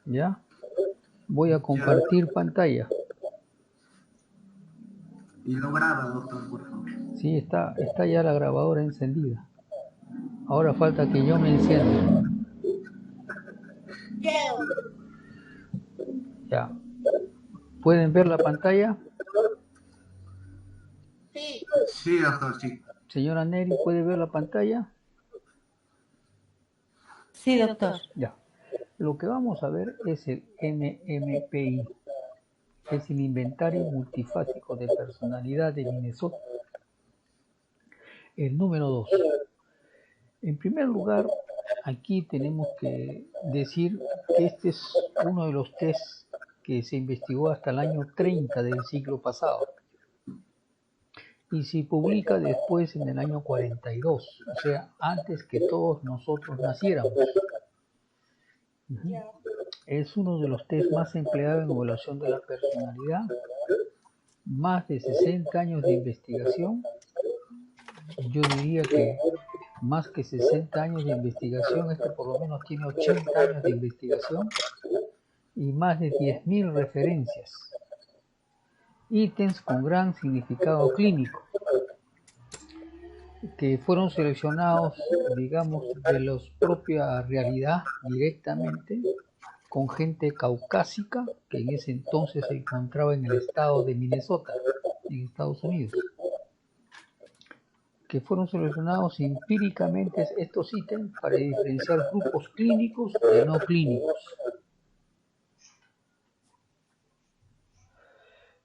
¿Ya? Voy a compartir pantalla. Y lo graba, doctor, por favor. Sí, está ya la grabadora encendida. Ahora falta que yo me encienda. Ya. ¿Pueden ver la pantalla? Sí, doctor, sí. Señora Neri, ¿puede ver la pantalla? Sí, doctor. Ya. Lo que vamos a ver es el MMPI. Es el Inventario Multifásico de Personalidad de Minnesota. El número 2. En primer lugar, aquí tenemos que decir que este es uno de los tests que se investigó hasta el año 30 del siglo pasado y se publica después en el año 42, o sea, antes que todos nosotros naciéramos. Es uno de los test más empleados en evaluación de la personalidad, más de 60 años de investigación. Yo diría que más que 60 años de investigación, este por lo menos tiene 80 años de investigación y más de 10.000 referencias, ítems con gran significado clínico, que fueron seleccionados, digamos, de la propia realidad directamente, con gente caucásica que en ese entonces se encontraba en el estado de Minnesota, en Estados Unidos, que fueron seleccionados empíricamente estos ítems para diferenciar grupos clínicos de no clínicos.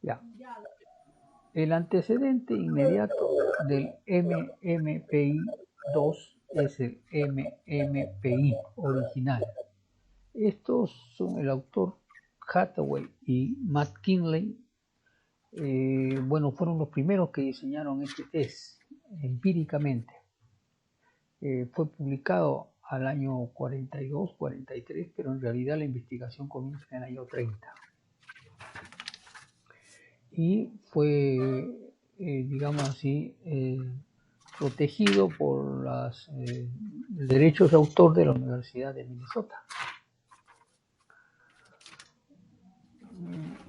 Ya. El antecedente inmediato del MMPI-2 es el MMPI original. Estos son el autor Hathaway y Matt Kinley. Bueno, fueron los primeros que diseñaron este test empíricamente. Fue publicado al año 42, 43, pero en realidad la investigación comienza en el año 30. Y fue, digamos así, protegido por los derechos de autor de la Universidad de Minnesota.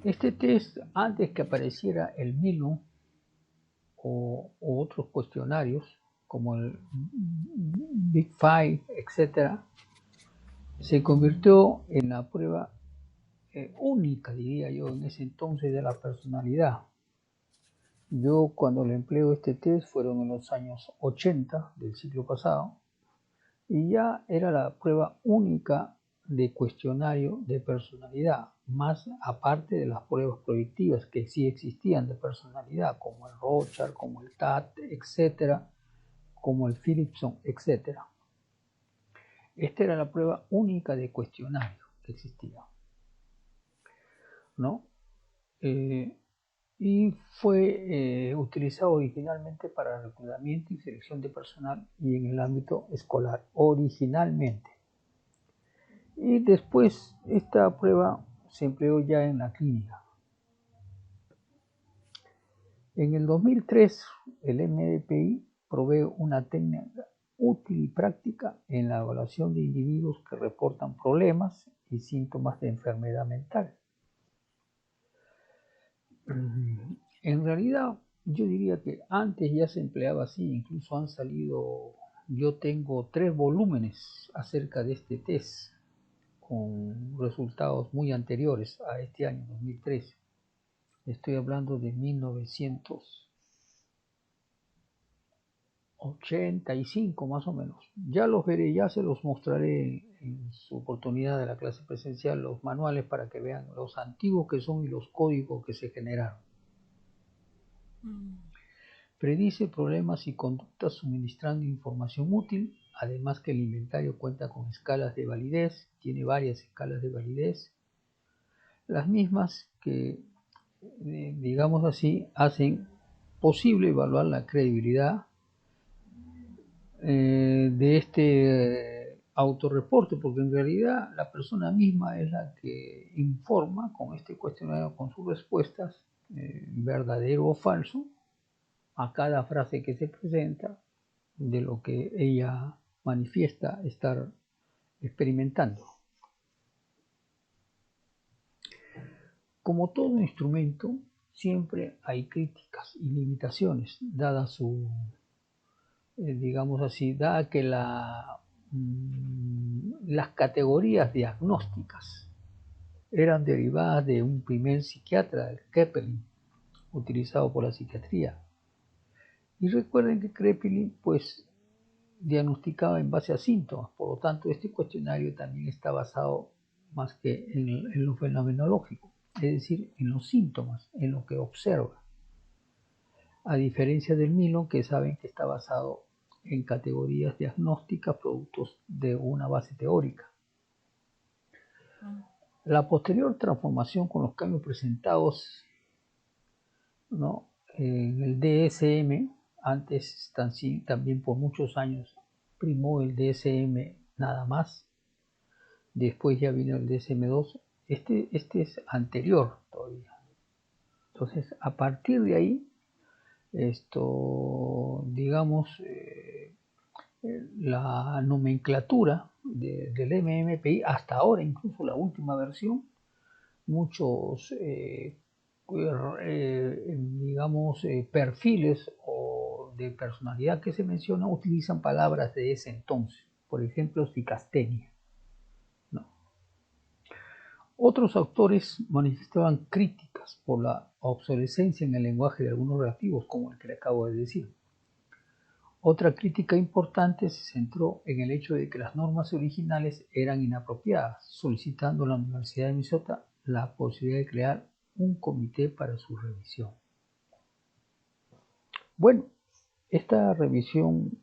Este test, antes que apareciera el Milo o otros cuestionarios, como el Big Five, etc., se convirtió en la prueba única, diría yo, en ese entonces de la personalidad. Yo cuando le empleo este test fueron en los años 80 del siglo pasado y ya era la prueba única de cuestionario de personalidad, más aparte de las pruebas proyectivas que sí existían de personalidad, como el Rorschach, como el TAT, etcétera, como el Philipson, etcétera. Esta era la prueba única de cuestionario que existía, ¿no? Y fue utilizado originalmente para reclutamiento y selección de personal y en el ámbito escolar, originalmente. Y después esta prueba se empleó ya en la clínica. En el 2003, el MDPI provee una técnica útil y práctica en la evaluación de individuos que reportan problemas y síntomas de enfermedad mental. En realidad, yo diría que antes ya se empleaba así, incluso han salido, yo tengo 3 volúmenes acerca de este test, con resultados muy anteriores a este año, 2013. Estoy hablando de 1985 más o menos. Ya los veré, ya se los mostraré en su oportunidad de la clase presencial, los manuales para que vean los antiguos que son y los códigos que se generaron. Predice problemas y conductas suministrando información útil, además que el inventario cuenta con escalas de validez, tiene varias escalas de validez, las mismas que, digamos así, hacen posible evaluar la credibilidad de este autorreporte, porque en realidad la persona misma es la que informa con este cuestionario, con sus respuestas, verdadero o falso, a cada frase que se presenta de lo que ella manifiesta estar experimentando. Como todo instrumento, siempre hay críticas y limitaciones, dada su, digamos así, dada que las categorías diagnósticas eran derivadas de un primer psiquiatra, el Kraepelin, utilizado por la psiquiatría. Y recuerden que Kraepelin, pues, diagnosticaba en base a síntomas, por lo tanto, este cuestionario también está basado más que en lo fenomenológico, es decir, en los síntomas, en lo que observa, a diferencia del Milon, que saben que está basado en categorías diagnósticas productos de una base teórica. La posterior transformación con los cambios presentados, ¿no?, en el DSM, antes también por muchos años primó el DSM nada más, después ya vino el DSM-2, este es anterior todavía. Entonces, a partir de ahí, digamos, la nomenclatura del MMPI, hasta ahora incluso la última versión, muchos digamos perfiles o de personalidad que se menciona utilizan palabras de ese entonces, por ejemplo psicastenia, ¿no? Otros autores manifestaban críticas por la obsolescencia en el lenguaje de algunos reactivos, como el que le acabo de decir. Otra crítica importante se centró en el hecho de que las normas originales eran inapropiadas, solicitando a la Universidad de Minnesota la posibilidad de crear un comité para su revisión. Bueno, esta revisión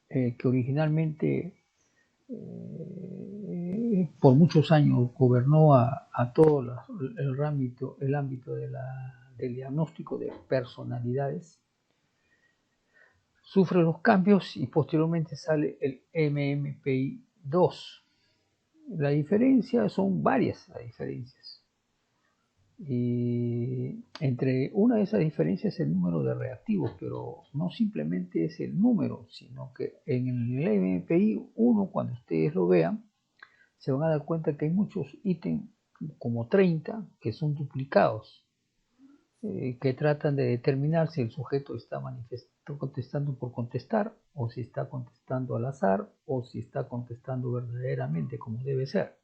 que originalmente por muchos años gobernó a todo el ámbito del diagnóstico de personalidades, sufre los cambios y posteriormente sale el MMPI-2. La diferencia son varias las diferencias. Y entre una de esas diferencias es el número de reactivos, pero no simplemente es el número, sino que en el MMPI-1, cuando ustedes lo vean, se van a dar cuenta que hay muchos ítems, como 30, que son duplicados, que tratan de determinar si el sujeto está contestando por contestar, o si está contestando al azar, o si está contestando verdaderamente como debe ser.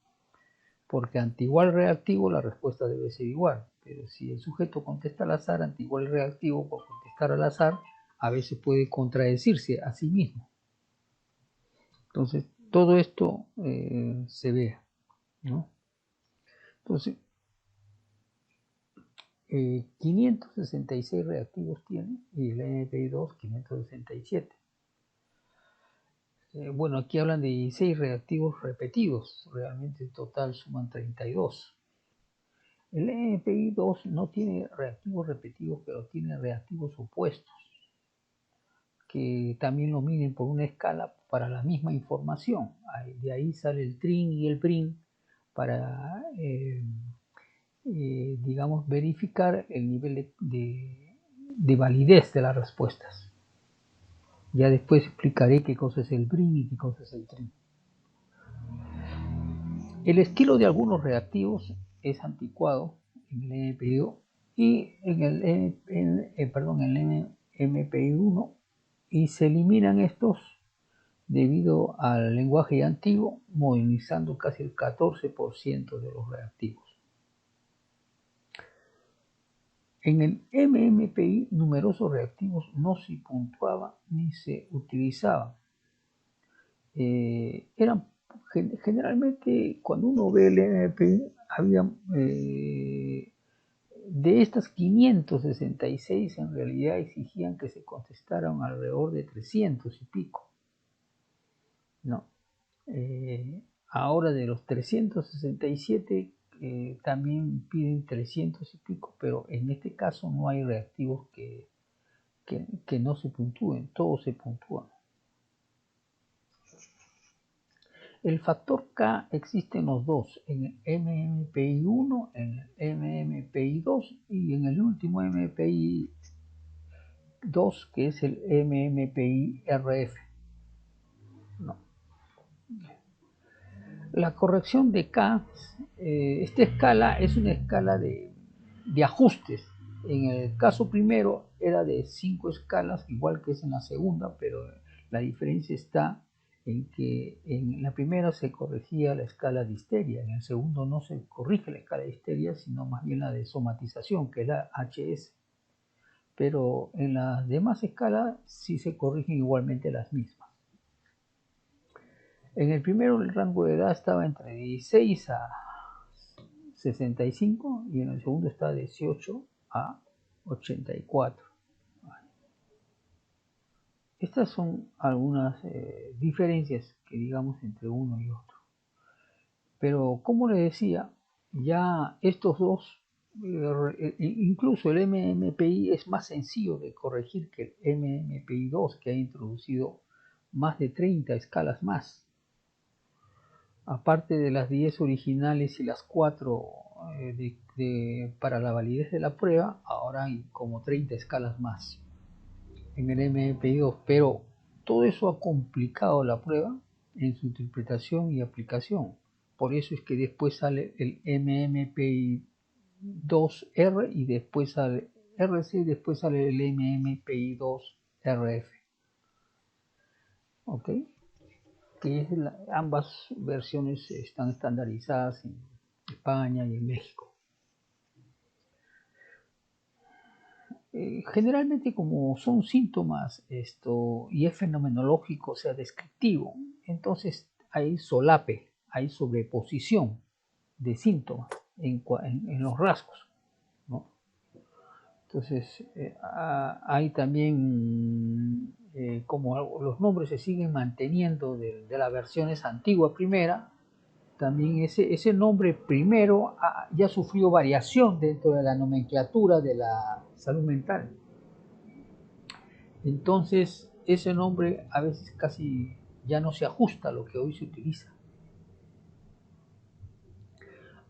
Porque ante igual reactivo la respuesta debe ser igual, pero si el sujeto contesta al azar, ante igual reactivo por contestar al azar, a veces puede contradecirse a sí mismo. Entonces, todo esto se ve, ¿no? Entonces, 566 reactivos tiene y el NPI2 567. Bueno, aquí hablan de 16 reactivos repetidos, realmente en total suman 32. El NPI2 no tiene reactivos repetidos, pero tiene reactivos opuestos, que también lo miden por una escala para la misma información. De ahí sale el TRIN y el PRIN para digamos, verificar el nivel de validez de las respuestas. Ya después explicaré qué cosa es el BRIN y qué cosa es el TRIN. El estilo de algunos reactivos es anticuado en el NPI y en el MPI1, y se eliminan estos debido al lenguaje antiguo, modernizando casi el 14% de los reactivos. En el MMPI, numerosos reactivos no se puntuaban ni se utilizaban. Generalmente, cuando uno ve el MMPI, había de estas 566, en realidad exigían que se contestaran alrededor de 300 y pico. No. Ahora de los 367, también piden 300 y pico, pero en este caso no hay reactivos que no se puntúen, todos se puntúan. El factor K existe en los dos, en el MMPI1, en el MMPI2 y en el último MMPI2, que es el MMPI-RF. No. La corrección de K, esta escala es una escala de de ajustes. En el caso primero era de 5 escalas, igual que es en la segunda, pero la diferencia está en que en la primera se corregía la escala de histeria, en el segundo no se corrige la escala de histeria, sino más bien la de somatización, que es la HS. Pero en las demás escalas sí se corrigen igualmente las mismas. En el primero el rango de edad estaba entre 16 a 65 y en el segundo está de 18 a 84. Estas son algunas diferencias que digamos entre uno y otro. Pero como les decía, ya estos dos, incluso el MMPI es más sencillo de corregir que el MMPI2, que ha introducido más de 30 escalas más. Aparte de las 10 originales y las 4 para la validez de la prueba, ahora hay como 30 escalas más en el MMPI2, pero todo eso ha complicado la prueba en su interpretación y aplicación. Por eso es que después sale el MMPI2R y después sale RC y después sale el MMPI2RF. ¿Ok? Que ambas versiones están estandarizadas en España y en México. Generalmente como son síntomas y es fenomenológico, o sea, descriptivo, entonces hay solape, hay sobreposición de síntomas en los rasgos, ¿no? Entonces hay también, como los nombres se siguen manteniendo de las versiones antigua primera, también ese nombre primero ya sufrió variación dentro de la nomenclatura de la salud mental. Entonces, ese nombre a veces casi ya no se ajusta a lo que hoy se utiliza.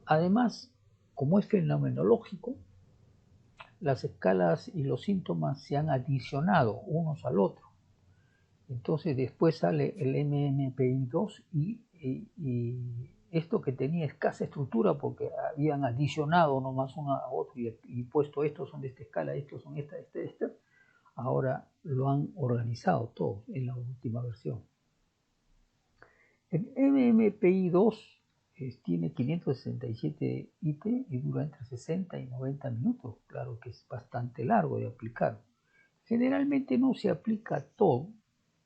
Además, como es fenomenológico, las escalas y los síntomas se han adicionado unos al otro. Entonces después sale el MMPI2 y esto que tenía escasa estructura porque habían adicionado nomás uno a otro y puesto estos son de esta escala, estos son esta, ahora lo han organizado todo en la última versión. El MMPI2 tiene 567 ítems y dura entre 60 y 90 minutos. Claro que es bastante largo de aplicar. Generalmente no se aplica todo,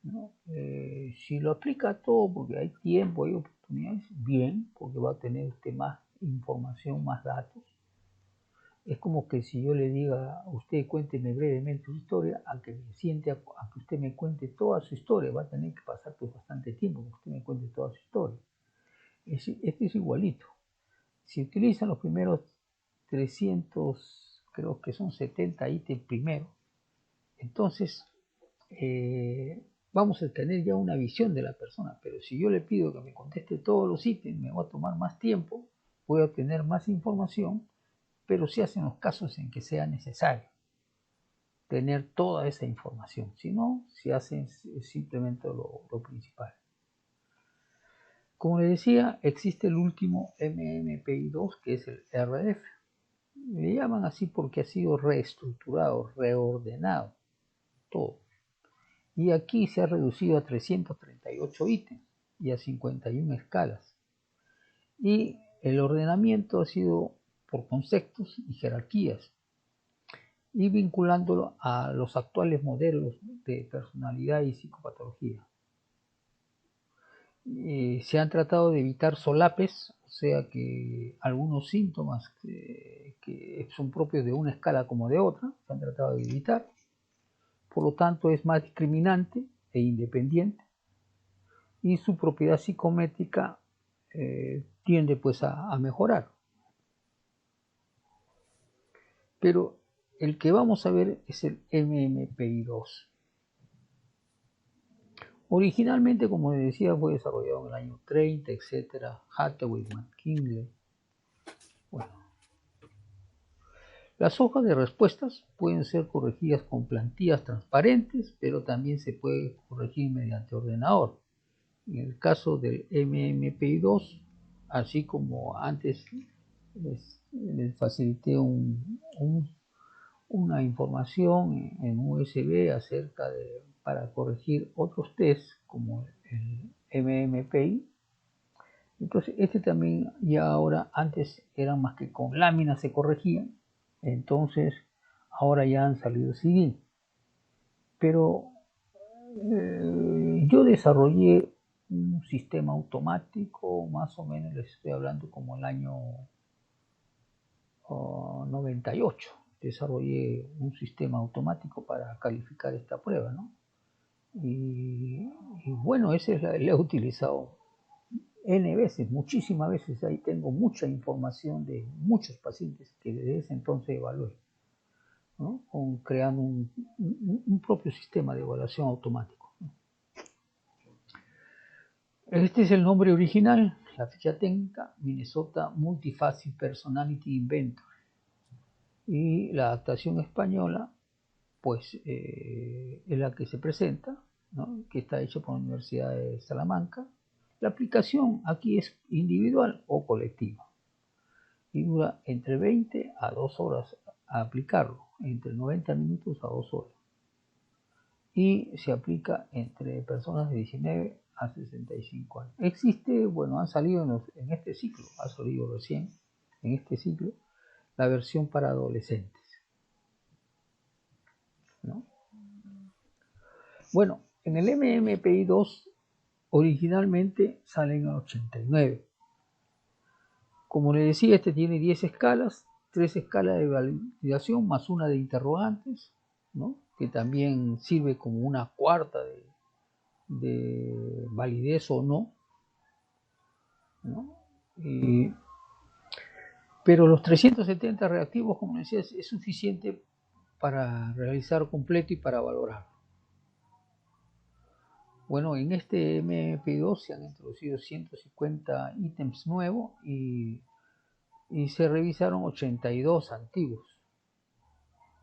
¿no? Si lo aplica todo porque hay tiempo, hay oportunidades, bien, porque va a tener usted más información, más datos. Es como que si yo le diga a usted cuénteme brevemente su historia, a que usted me cuente toda su historia, va a tener que pasar pues bastante tiempo para que usted me cuente toda su historia. Este es igualito. Si utilizan los primeros 300, creo que son 70 ítems primero, entonces vamos a tener ya una visión de la persona, pero si yo le pido que me conteste todos los ítems, me va a tomar más tiempo, voy a obtener más información, pero se hacen los casos en que sea necesario tener toda esa información, si no, se hace simplemente lo principal. Como les decía, existe el último MMPI2 que es el RF. Le llaman así porque ha sido reestructurado, reordenado, todo. Y aquí se ha reducido a 338 ítems y a 51 escalas. Y el ordenamiento ha sido por conceptos y jerarquías, y vinculándolo a los actuales modelos de personalidad y psicopatología. Se han tratado de evitar solapes, o sea que algunos síntomas que son propios de una escala como de otra, se han tratado de evitar. Por lo tanto, es más discriminante e independiente y su propiedad psicométrica tiende pues a mejorar. Pero el que vamos a ver es el MMPI2. Originalmente, como les decía, fue desarrollado en el año 30, etc. Hathaway, McKinley. Bueno, las hojas de respuestas pueden ser corregidas con plantillas transparentes, pero también se puede corregir mediante ordenador. En el caso del MMPI2, así como antes les facilité una información en USB acerca para corregir otros tests como el MMPI. Entonces este también ya ahora, antes era más que con láminas se corregían, entonces ahora ya han salido CD. Pero yo desarrollé un sistema automático, más o menos les estoy hablando como el año 98. Desarrollé un sistema automático para calificar esta prueba, ¿no? Y bueno, ese le he utilizado N veces, muchísimas veces. Ahí tengo mucha información de muchos pacientes que desde ese entonces evalué, ¿no? Creando un propio sistema de evaluación automático. Este es el nombre original, la ficha técnica, Minnesota Multifaceted Personality Inventory. Y la adaptación española, pues es la que se presenta, ¿no? Que está hecha por la Universidad de Salamanca. La aplicación aquí es individual o colectiva y dura entre 20 a 2 horas a aplicarlo, entre 90 minutos a 2 horas. Y se aplica entre personas de 19 a 65 años. Existe, bueno, han salido en este ciclo, ha salido recién en este ciclo, la versión para adolescentes, ¿no? Bueno, en el MMPI-2 originalmente sale en el 89. Como les decía, este tiene 10 escalas, 3 escalas de validación más una de interrogantes, ¿no? Que también sirve como una cuarta de validez o no, ¿no? Pero los 370 reactivos, como decía, es suficiente para realizar completo y para valorar. Bueno, en este MP2 se han introducido 150 ítems nuevos y se revisaron 82 antiguos.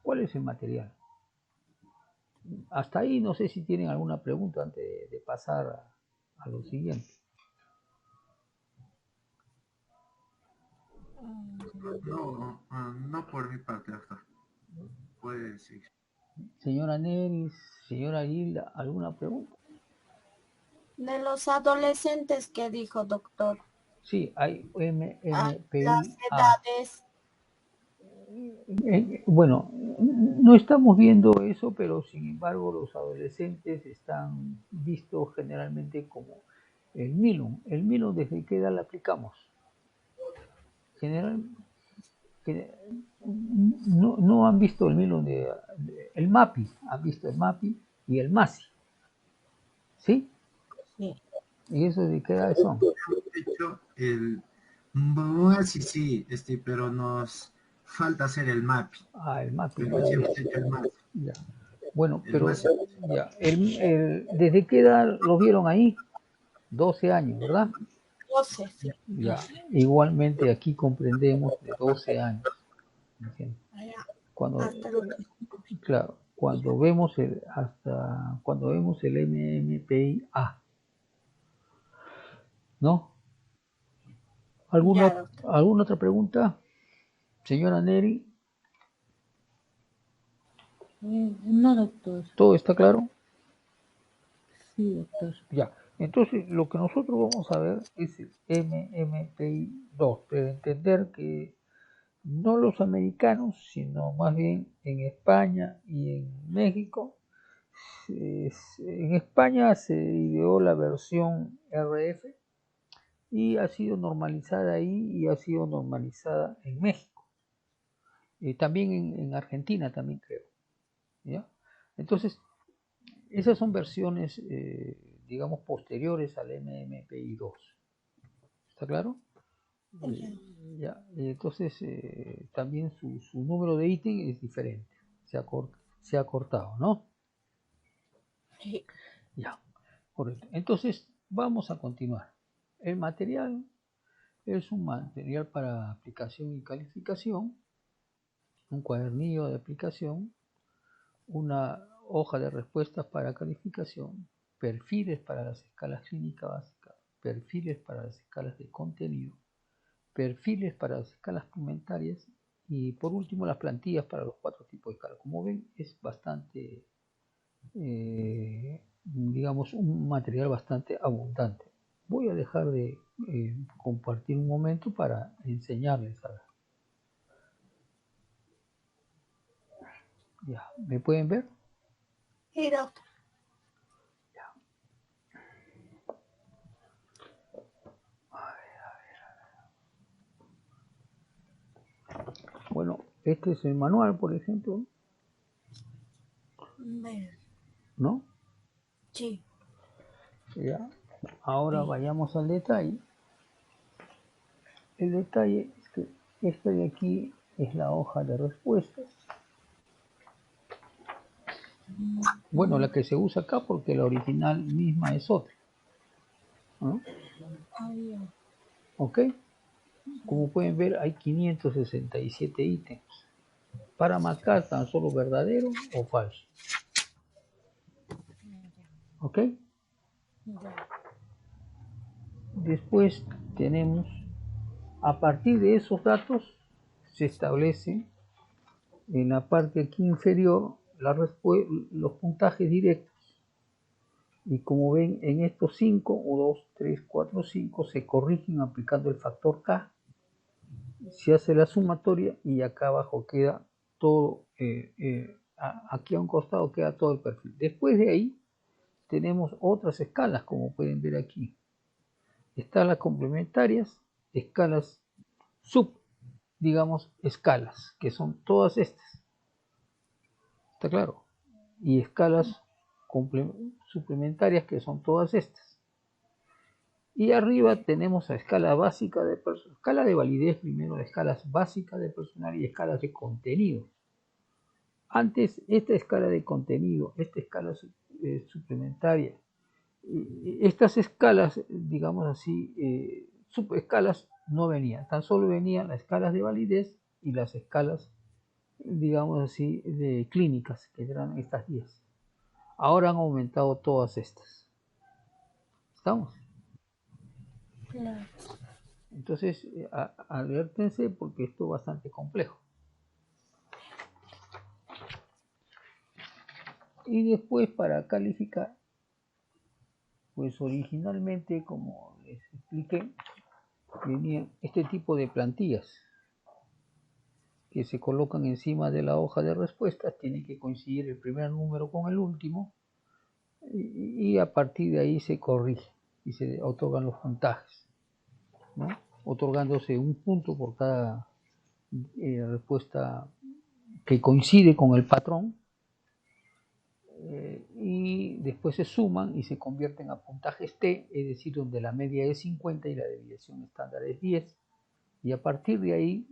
¿Cuál es el material? Hasta ahí no sé si tienen alguna pregunta antes de pasar a lo siguiente. No por mi parte, doctor. Puede seguir. Señora Neris, señora Hilda, ¿alguna pregunta? De los adolescentes que dijo, doctor. Sí, hay MMPI. Las edades. Bueno, no estamos viendo eso, pero sin embargo los adolescentes están vistos generalmente como el Milon. El Milon, ¿desde qué edad le aplicamos? General, no han visto el Milon el MAPI, han visto el MAPI y el MASI. ¿Sí? Sí. ¿Y eso de qué edad son? De hecho, sí, pero nos falta hacer el MAPI. El MAPI. Pero sí hemos hecho el MAPI. Ya. Bueno, El pero MAPI. ya, ¿desde qué edad lo vieron ahí? 12 años, ¿verdad? 12, sí. Ya, igualmente aquí comprendemos de 12 años. Cuando, claro, cuando vemos el MMPI-A, ¿no? ¿Alguna otra pregunta, señora Neri? No, doctor. ¿Todo está claro? Sí, doctor. Ya. Entonces, lo que nosotros vamos a ver es el MMPI-2, pero entender que no los americanos, sino más bien en España y en México. En España se ideó la versión RF y ha sido normalizada ahí y ha sido normalizada en México. También en Argentina también creo. ¿Ya? Entonces, esas son versiones, digamos, posteriores al MMPI-2. ¿Está claro? Ya. Entonces, también su número de ítem es diferente. Se ha cortado, ¿no? Sí. Ya, correcto. Entonces, vamos a continuar. El material es un material para aplicación y calificación, un cuadernillo de aplicación, una hoja de respuestas para calificación, perfiles para las escalas clínicas básicas, perfiles para las escalas de contenido perfiles para las escalas pigmentarias y por último las plantillas para los 4 tipos de escalas. Como ven, es bastante, digamos, un material bastante abundante. Voy a dejar de compartir un momento para enseñarles. Ya, ¿me pueden ver? Sí, doctor. Bueno, este es el manual, por ejemplo, Bueno, ¿no? sí. Ya. Ahora vayamos al detalle. El detalle es que esta de aquí es la hoja de respuestas. Bueno, la que se usa acá porque la original misma es otra, ¿no? ¿Ok? Como pueden ver, hay 567 ítems para marcar tan solo verdadero o falso. ¿Ok? Después tenemos, a partir de esos datos, se establece en la parte aquí inferior los puntajes directos. Y como ven, en estos 5, 1, 2, 3, 4, 5, se corrigen aplicando el factor K. Se hace la sumatoria y acá abajo queda todo, aquí a un costado queda todo el perfil. Después de ahí tenemos otras escalas, como pueden ver aquí. Escalas complementarias, escalas digamos, escalas, que son todas estas. ¿Está claro? Y escalas suplementarias, que son todas estas. Y arriba tenemos la escala básica de escala de validez primero, escalas básicas de personal y escalas de contenido. Antes, esta escala de contenido, esta escala suplementaria, estas escalas, digamos así, subescalas no venían, tan solo venían las escalas de validez y las escalas, digamos así, de clínicas, que eran estas 10. Ahora han aumentado todas estas. ¿Estamos? Claro. Entonces, alértense porque esto es bastante complejo. Y después, para calificar, pues originalmente, como les expliqué, venía este tipo de plantillas que se colocan encima de la hoja de respuestas. Tiene que coincidir el primer número con el último y a partir de ahí se corrige y se otorgan los puntajes, ¿no? Otorgándose un punto por cada respuesta que coincide con el patrón, y después se suman y se convierten a puntajes T, es decir, donde la media es 50 y la desviación estándar es 10, y a partir de ahí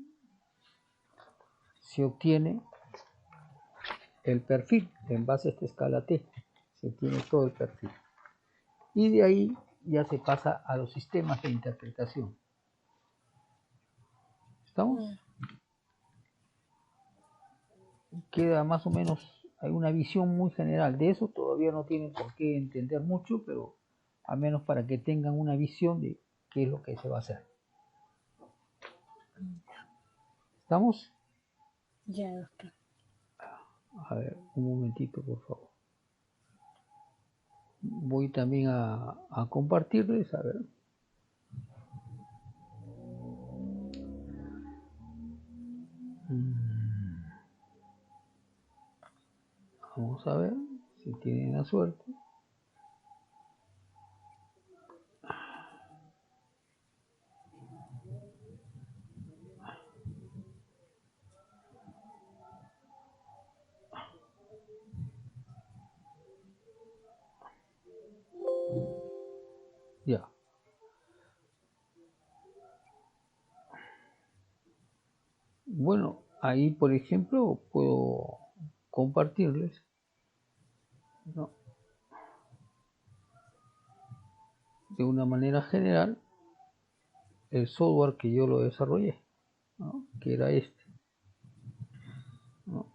se obtiene el perfil en base a esta escala T, se obtiene todo el perfil, y de ahí ya se pasa a los sistemas de interpretación. ¿Estamos? Queda más o menos, hay una visión muy general de eso. Todavía no tienen por qué entender mucho, pero al menos para que tengan una visión de qué es lo que se va a hacer. ¿Estamos? Ya, doctor. A ver, un momentito, por favor. Voy también a compartirles, a ver. Vamos a ver si tienen la suerte. Ya. Bueno, ahí por ejemplo puedo compartirles, ¿no?, de una manera general el software que yo lo desarrollé, ¿no?, que era este, ¿no?,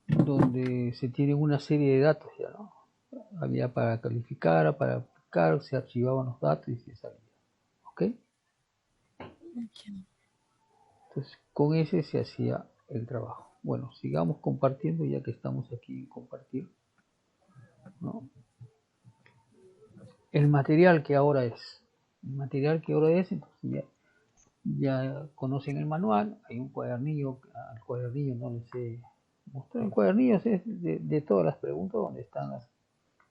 donde se tiene una serie de datos ya, ¿no? Había para calificar, para aplicar, se archivaban los datos y se salía. ¿Ok? Entonces, con ese se hacía el trabajo. Bueno, sigamos compartiendo ya que estamos aquí en compartir, ¿no? El material que ahora es. El material que ahora es, entonces ya conocen el manual, hay un cuadernillo, al cuadernillo no les sé mostrar, el cuadernillo es de todas las preguntas, donde están las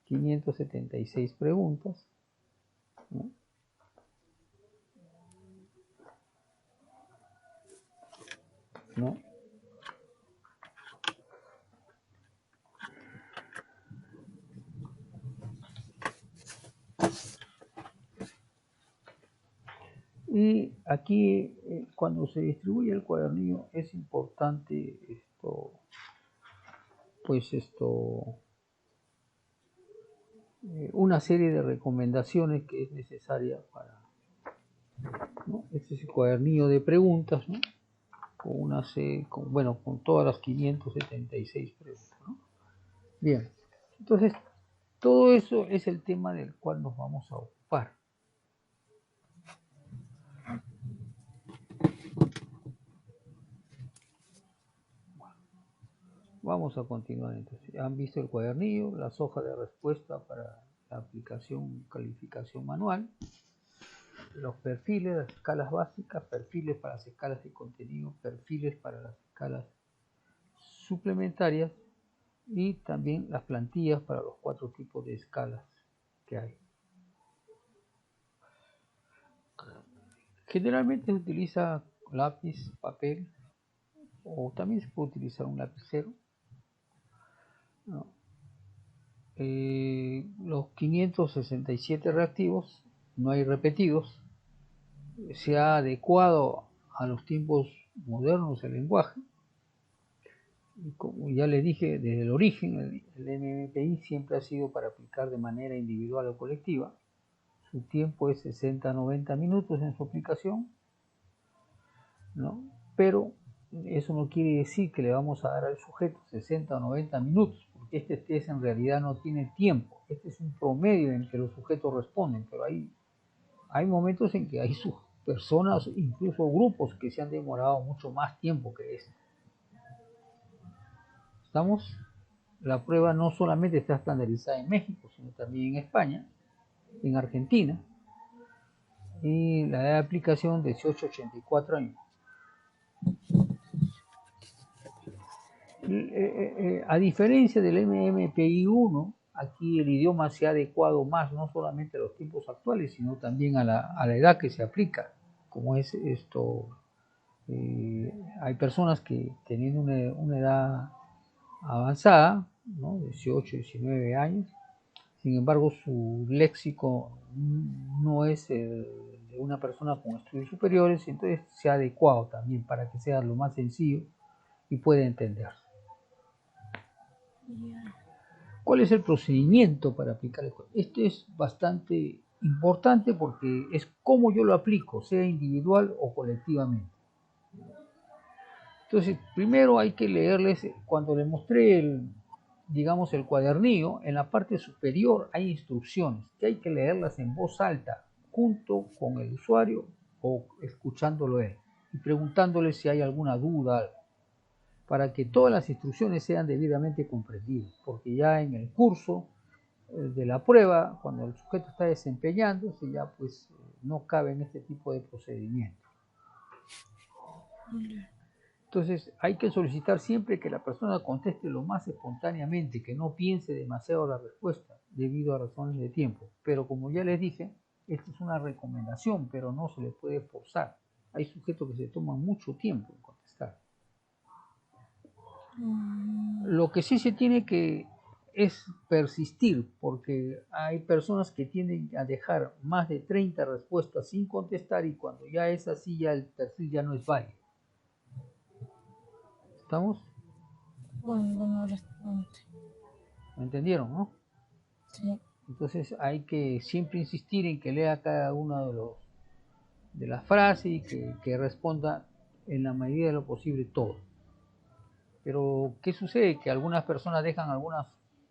576 preguntas, ¿no? ¿No? Y aquí cuando se distribuye el cuadernillo es importante una serie de recomendaciones que es necesaria para, ¿no? Este es el cuadernillo de preguntas, ¿no? Con todas las 576 preguntas, ¿no? Bien, entonces todo eso es el tema del cual nos vamos a ocupar. Vamos a continuar entonces. Han visto el cuadernillo, las hojas de respuesta para la aplicación calificación manual, los perfiles, las escalas básicas, perfiles para las escalas de contenido, perfiles para las escalas suplementarias y también las plantillas para los 4 tipos de escalas que hay. Generalmente se utiliza lápiz, papel, o también se puede utilizar un lapicero, ¿no? Los 567 reactivos, no hay repetidos, se ha adecuado a los tiempos modernos del lenguaje. Y como ya les dije, desde el origen el MMPI siempre ha sido para aplicar de manera individual o colectiva. Su tiempo es 60 a 90 minutos en su aplicación, ¿no? Pero eso no quiere decir que le vamos a dar al sujeto 60 o 90 minutos, porque este test en realidad no tiene tiempo. Este es un promedio en que los sujetos responden, pero hay momentos en que hay personas, incluso grupos, que se han demorado mucho más tiempo que este. ¿Estamos? La prueba no solamente está estandarizada en México, sino también en España, en Argentina, y la edad de aplicación 18 a 84 años. A diferencia del MMPI-1, aquí el idioma se ha adecuado más no solamente a los tiempos actuales, sino también a la edad que se aplica. Como es esto, hay personas que teniendo una edad avanzada, ¿no? 18, 19 años, sin embargo su léxico no es de una persona con estudios superiores, entonces se ha adecuado también para que sea lo más sencillo y pueda entenderse. ¿Cuál es el procedimiento para aplicar el código? Esto es bastante importante porque es cómo yo lo aplico, sea individual o colectivamente. Entonces, primero hay que leerles, cuando les mostré el cuadernillo, en la parte superior hay instrucciones que hay que leerlas en voz alta junto con el usuario o escuchándolo él y preguntándole si hay alguna duda, para que todas las instrucciones sean debidamente comprendidas, porque ya en el curso de la prueba, cuando el sujeto está desempeñándose, ya pues no cabe en este tipo de procedimientos. Entonces hay que solicitar siempre que la persona conteste lo más espontáneamente, que no piense demasiado la respuesta debido a razones de tiempo. Pero como ya les dije, esto es una recomendación, pero no se le puede forzar. Hay sujetos que se toman mucho tiempo en contestar. Lo que sí se tiene que es persistir, porque hay personas que tienden a dejar más de 30 respuestas sin contestar y cuando ya es así, ya el perfil ya no es válido. ¿Estamos? Bueno, responde. ¿Me entendieron, no? Sí. Entonces hay que siempre insistir en que lea cada una de las frases y que responda en la medida de lo posible todo. Pero ¿qué sucede? Que algunas personas dejan algunas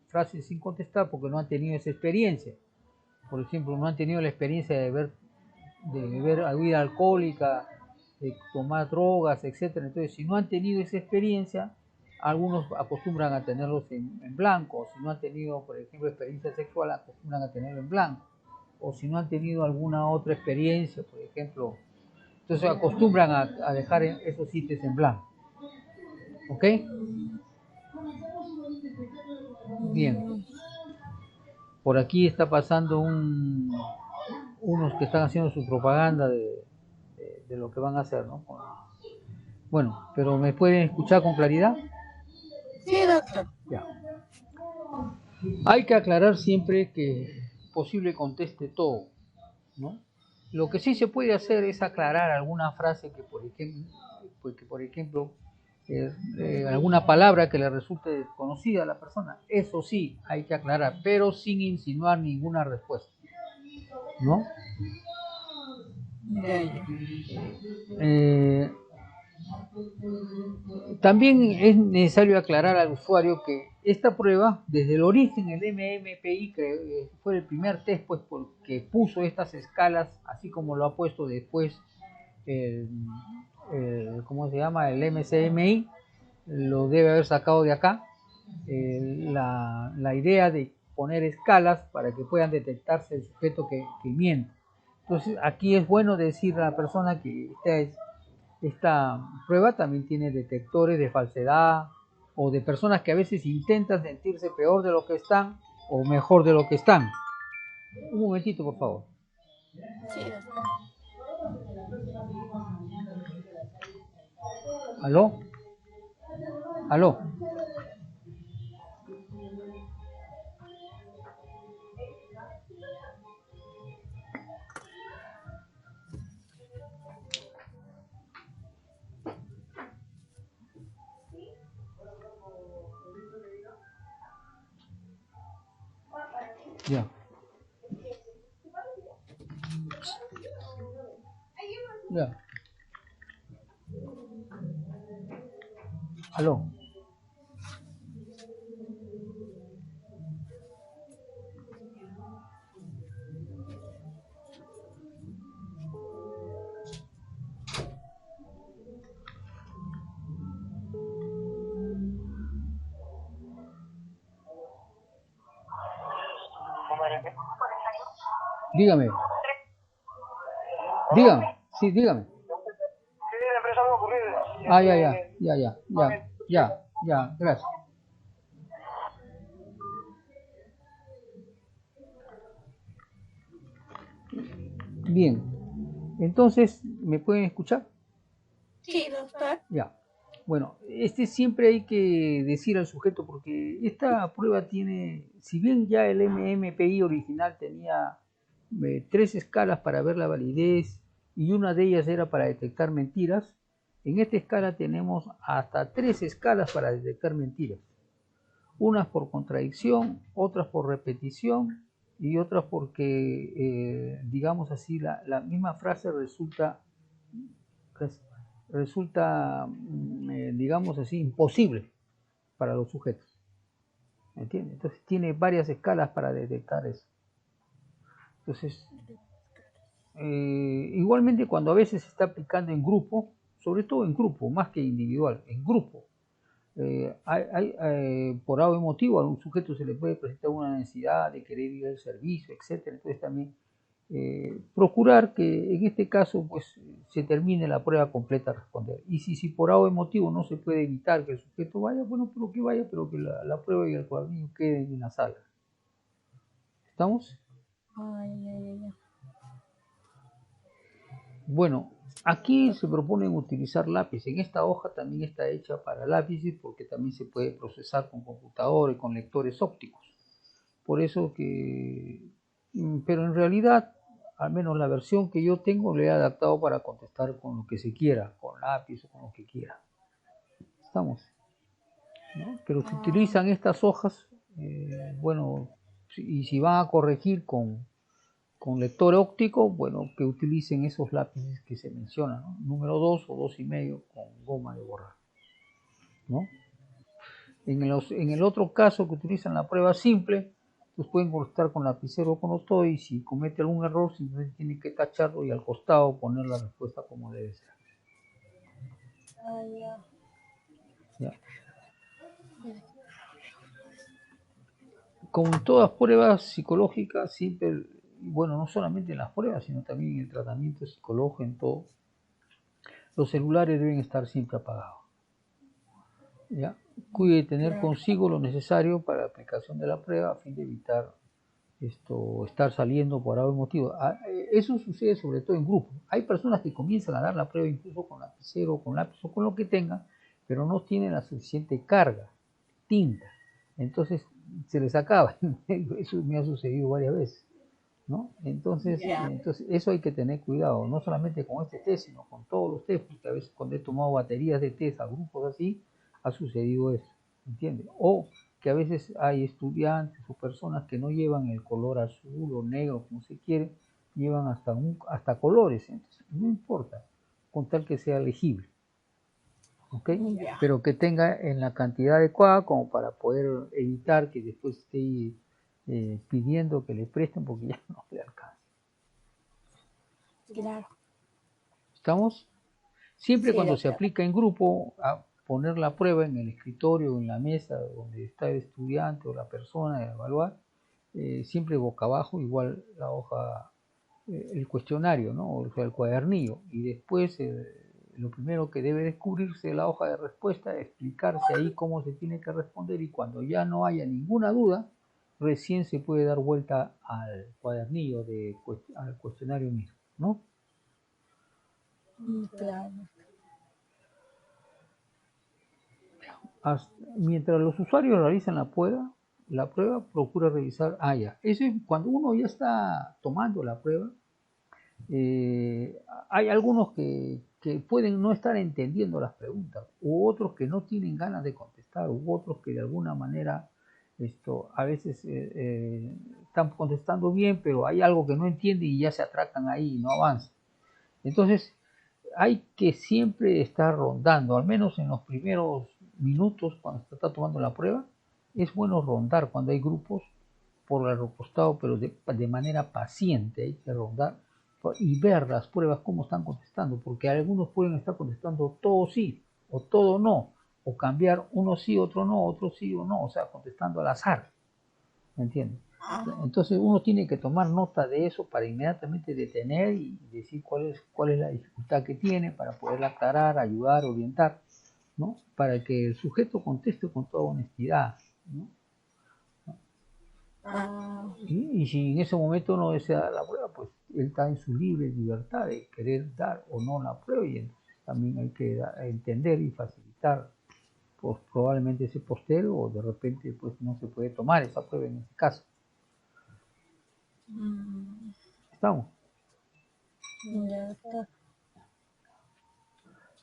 frases sin contestar porque no han tenido esa experiencia. Por ejemplo, no han tenido la experiencia de beber bebida alcohólica tomar drogas, etcétera. Entonces, si no han tenido esa experiencia, algunos acostumbran a tenerlos en blanco. Si no han tenido, por ejemplo, experiencia sexual, acostumbran a tenerlo en blanco. O si no han tenido alguna otra experiencia, por ejemplo, entonces acostumbran a dejar esos sitios en blanco. ¿Ok? Bien. Por aquí está pasando unos que están haciendo su propaganda de lo que van a hacer, ¿no? Bueno, pero ¿me pueden escuchar con claridad? Sí, doctor. Ya. Hay que aclarar siempre que posible conteste todo, ¿no? Lo que sí se puede hacer es aclarar alguna frase que, por ejemplo, alguna palabra que le resulte desconocida a la persona. Eso sí, hay que aclarar, pero sin insinuar ninguna respuesta, ¿no? También es necesario aclarar al usuario que esta prueba, desde el origen, el MMPI fue el primer test pues, que puso estas escalas, así como lo ha puesto después ¿cómo se llama? El MCMI, lo debe haber sacado de acá. La idea de poner escalas para que puedan detectarse el sujeto que miente. Entonces, aquí es bueno decir a la persona que esta prueba también tiene detectores de falsedad o de personas que a veces intentan sentirse peor de lo que están o mejor de lo que están. Un momentito, por favor. Sí, doctor. ¿Aló? ¿Aló? Ya. Ya. ¿Aló? Dígame. Dígame. Sí, dígame. Ah, ya, gracias. Bien, entonces, ¿me pueden escuchar? Sí, doctor. Ya. Bueno, siempre hay que decir al sujeto, porque esta prueba tiene, si bien ya el MMPI original tenía 3 escalas para ver la validez y una de ellas era para detectar mentiras, en esta escala tenemos hasta 3 escalas para detectar mentiras. Unas por contradicción, otras por repetición y otras porque, digamos así, la misma frase resulta digamos así, imposible para los sujetos. ¿Me entiendes? Entonces tiene varias escalas para detectar eso. Entonces, igualmente cuando a veces se está aplicando en grupo, sobre todo en grupo, más que individual, en grupo, por algo emotivo a un sujeto se le puede presentar una necesidad de querer ir al servicio, etcétera. Entonces también procurar que en este caso pues se termine la prueba completa a responder. Y si por algo emotivo no se puede evitar que el sujeto vaya, bueno, pero que vaya, pero que la prueba y el cuadernillo queden en la sala. ¿Estamos? Bueno, aquí se proponen utilizar lápiz. En esta hoja también está hecha para lápices porque también se puede procesar con computadores, con lectores ópticos. Por eso que, pero en realidad, al menos la versión que yo tengo, le he adaptado para contestar con lo que se quiera, con lápiz o con lo que quiera. ¿Estamos? ¿No? Pero si utilizan estas hojas, bueno, y si van a corregir con lector óptico, bueno, que utilicen esos lápices que se mencionan, ¿no? Número 2 o 2,5 con goma de borrar, ¿no? En el otro caso que utilizan la prueba simple, pues pueden contestar con lapicero o con todo y si comete algún error, simplemente tiene que tacharlo y al costado poner la respuesta como debe ser. Ya. ¿Ya? Como en todas pruebas psicológicas, siempre, bueno, no solamente en las pruebas, sino también en el tratamiento psicológico, en todo, los celulares deben estar siempre apagados. ¿Ya? Cuide de tener consigo lo necesario para la aplicación de la prueba a fin de evitar estar saliendo por algún motivo. Eso sucede sobre todo en grupos. Hay personas que comienzan a dar la prueba incluso con lapicero, con lápiz o con lo que tengan, pero no tienen la suficiente carga, tinta. Entonces se les acaba. Eso me ha sucedido varias veces, ¿no? Entonces eso hay que tener cuidado, no solamente con este test, sino con todos los test, porque a veces cuando he tomado baterías de test a grupos así, ha sucedido eso, ¿entiendes? O que a veces hay estudiantes o personas que no llevan el color azul o negro, como se quiere, llevan hasta colores, entonces no importa, con tal que sea legible, ¿ok? Pero que tenga en la cantidad adecuada como para poder evitar que después esté pidiendo que le presten porque ya no le alcanza. Claro. ¿Estamos? Siempre Sí, cuando doctor. se aplica en grupo, a poner la prueba en el escritorio o en la mesa donde está el estudiante o la persona a evaluar, siempre boca abajo, igual la hoja, el cuestionario, ¿no? O sea, el cuadernillo. Y después lo primero que debe descubrirse de la hoja de respuesta es explicarse ahí cómo se tiene que responder y cuando ya no haya ninguna duda, recién se puede dar vuelta al cuadernillo, al cuestionario mismo, ¿no? Claro. Mientras los usuarios realizan la prueba procura revisar, ya. Eso es cuando uno ya está tomando la prueba, hay algunos que pueden no estar entendiendo las preguntas, u otros que no tienen ganas de contestar, u otros que de alguna manera a veces están contestando bien, pero hay algo que no entienden y ya se atracan ahí y no avanzan. Entonces, hay que siempre estar rondando, al menos en los primeros minutos cuando se está tomando la prueba, es bueno rondar cuando hay grupos por el costado, pero de manera paciente, hay que rondar y ver las pruebas cómo están contestando, porque algunos pueden estar contestando todo sí o todo no, o cambiar uno sí, otro no, otro sí o no, o sea, contestando al azar, ¿me entiendes? Entonces uno tiene que tomar nota de eso para inmediatamente detener y decir cuál es la dificultad que tiene para poderla aclarar, ayudar, orientar, ¿no? Para que el sujeto conteste con toda honestidad, ¿no? Y si en ese momento no desea dar la prueba, pues él está en su libre libertad de querer dar o no la prueba y entonces también hay que entender y facilitar pues probablemente ese postero o de repente pues no se puede tomar esa prueba en este caso. ¿Estamos? Ya, doctor.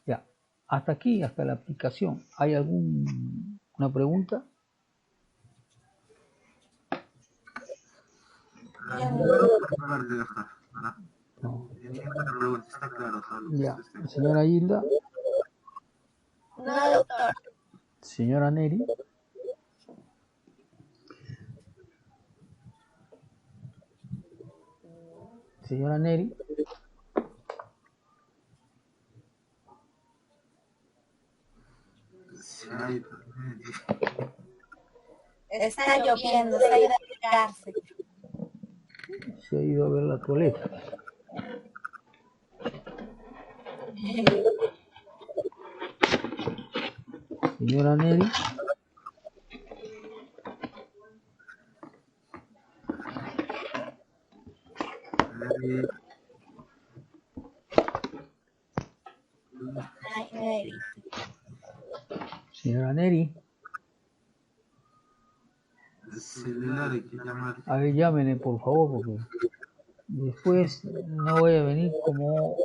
Ya, hasta aquí, hasta la aplicación. ¿Hay alguna pregunta? No, por parte de acá. No. Ninguna pregunta, está claro todo lo que Ya, usted está. señora Hilda, No, doctor. señora Neri, señora Neri, Sí, hay, Está lloviendo, se ha ido a secarse. se ha ido a ver la toaleta. Señora Neri, Ay, Neri. señora Neri, el celular hay que llamar. a ver, llámenle por favor, porque después no voy a venir como,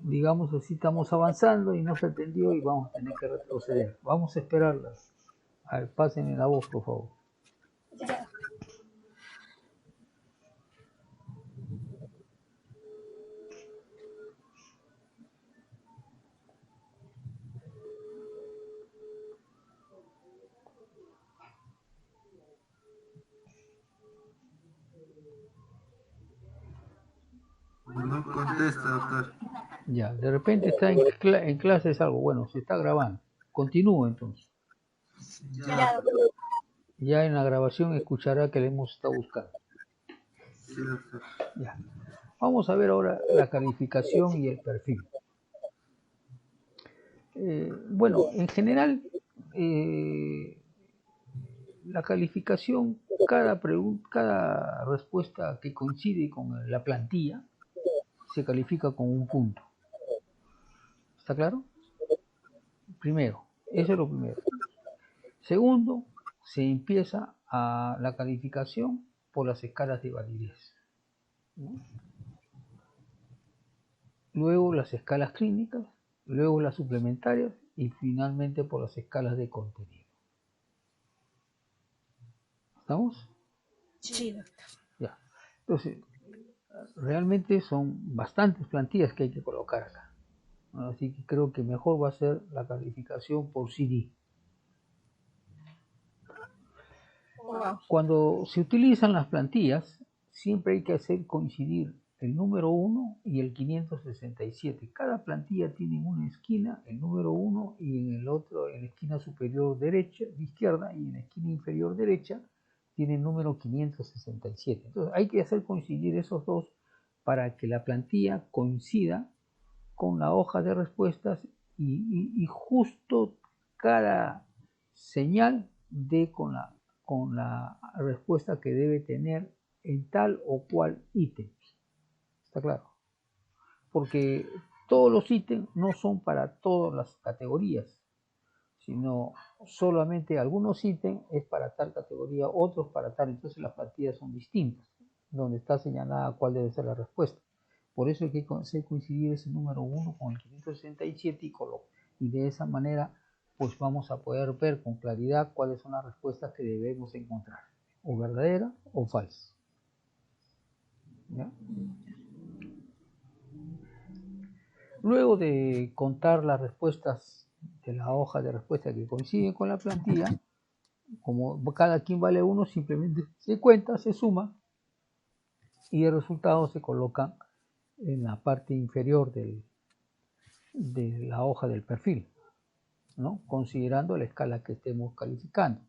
digamos así, estamos avanzando y no se atendió y vamos a tener que retroceder. Vamos a esperarla. A ver, pásenme la voz, por favor. Ya. No contesta, doctor. Ya, de repente está en clases algo, bueno, se está grabando. Continúo entonces. Ya, doctor. Ya en la grabación escuchará que le hemos estado buscando. Sí, doctor. Ya. Vamos a ver ahora la calificación y el perfil. Bueno, en general, la calificación, cada respuesta que coincide con la plantilla se califica con un punto. ¿Está claro? Primero, eso es lo primero. Segundo, se empieza a la calificación por las escalas de validez, ¿no? Luego las escalas clínicas, luego las suplementarias y finalmente por las escalas de contenido. ¿Estamos? Sí, doctor. Ya. Entonces, realmente son bastantes plantillas que hay que colocar acá. Así que creo que mejor va a ser la calificación por CD. Wow. Cuando se utilizan las plantillas, siempre hay que hacer coincidir el número 1 y el 567. Cada plantilla tiene en una esquina el número 1 y en el otro, en la esquina superior derecha, izquierda, y en la esquina inferior derecha tiene el número 567. Entonces hay que hacer coincidir esos dos para que la plantilla coincida con la hoja de respuestas y justo cada señal de con la respuesta que debe tener en tal o cual ítem. ¿Está claro? Porque todos los ítems no son para todas las categorías, sino solamente algunos ítems es para tal categoría, otros para tal. Entonces las plantillas son distintas, donde está señalada cuál debe ser la respuesta. Por eso hay que hacer coincidir ese número 1 con el 567 y de esa manera pues vamos a poder ver con claridad cuáles son las respuestas que debemos encontrar, o verdadera o falsa. ¿Ya? Luego de contar las respuestas de la hoja de respuesta que coinciden con la plantilla, como cada quien vale 1, simplemente se cuenta, se suma y el resultado se coloca en la parte inferior de la hoja del perfil, ¿no? Considerando la escala que estemos calificando: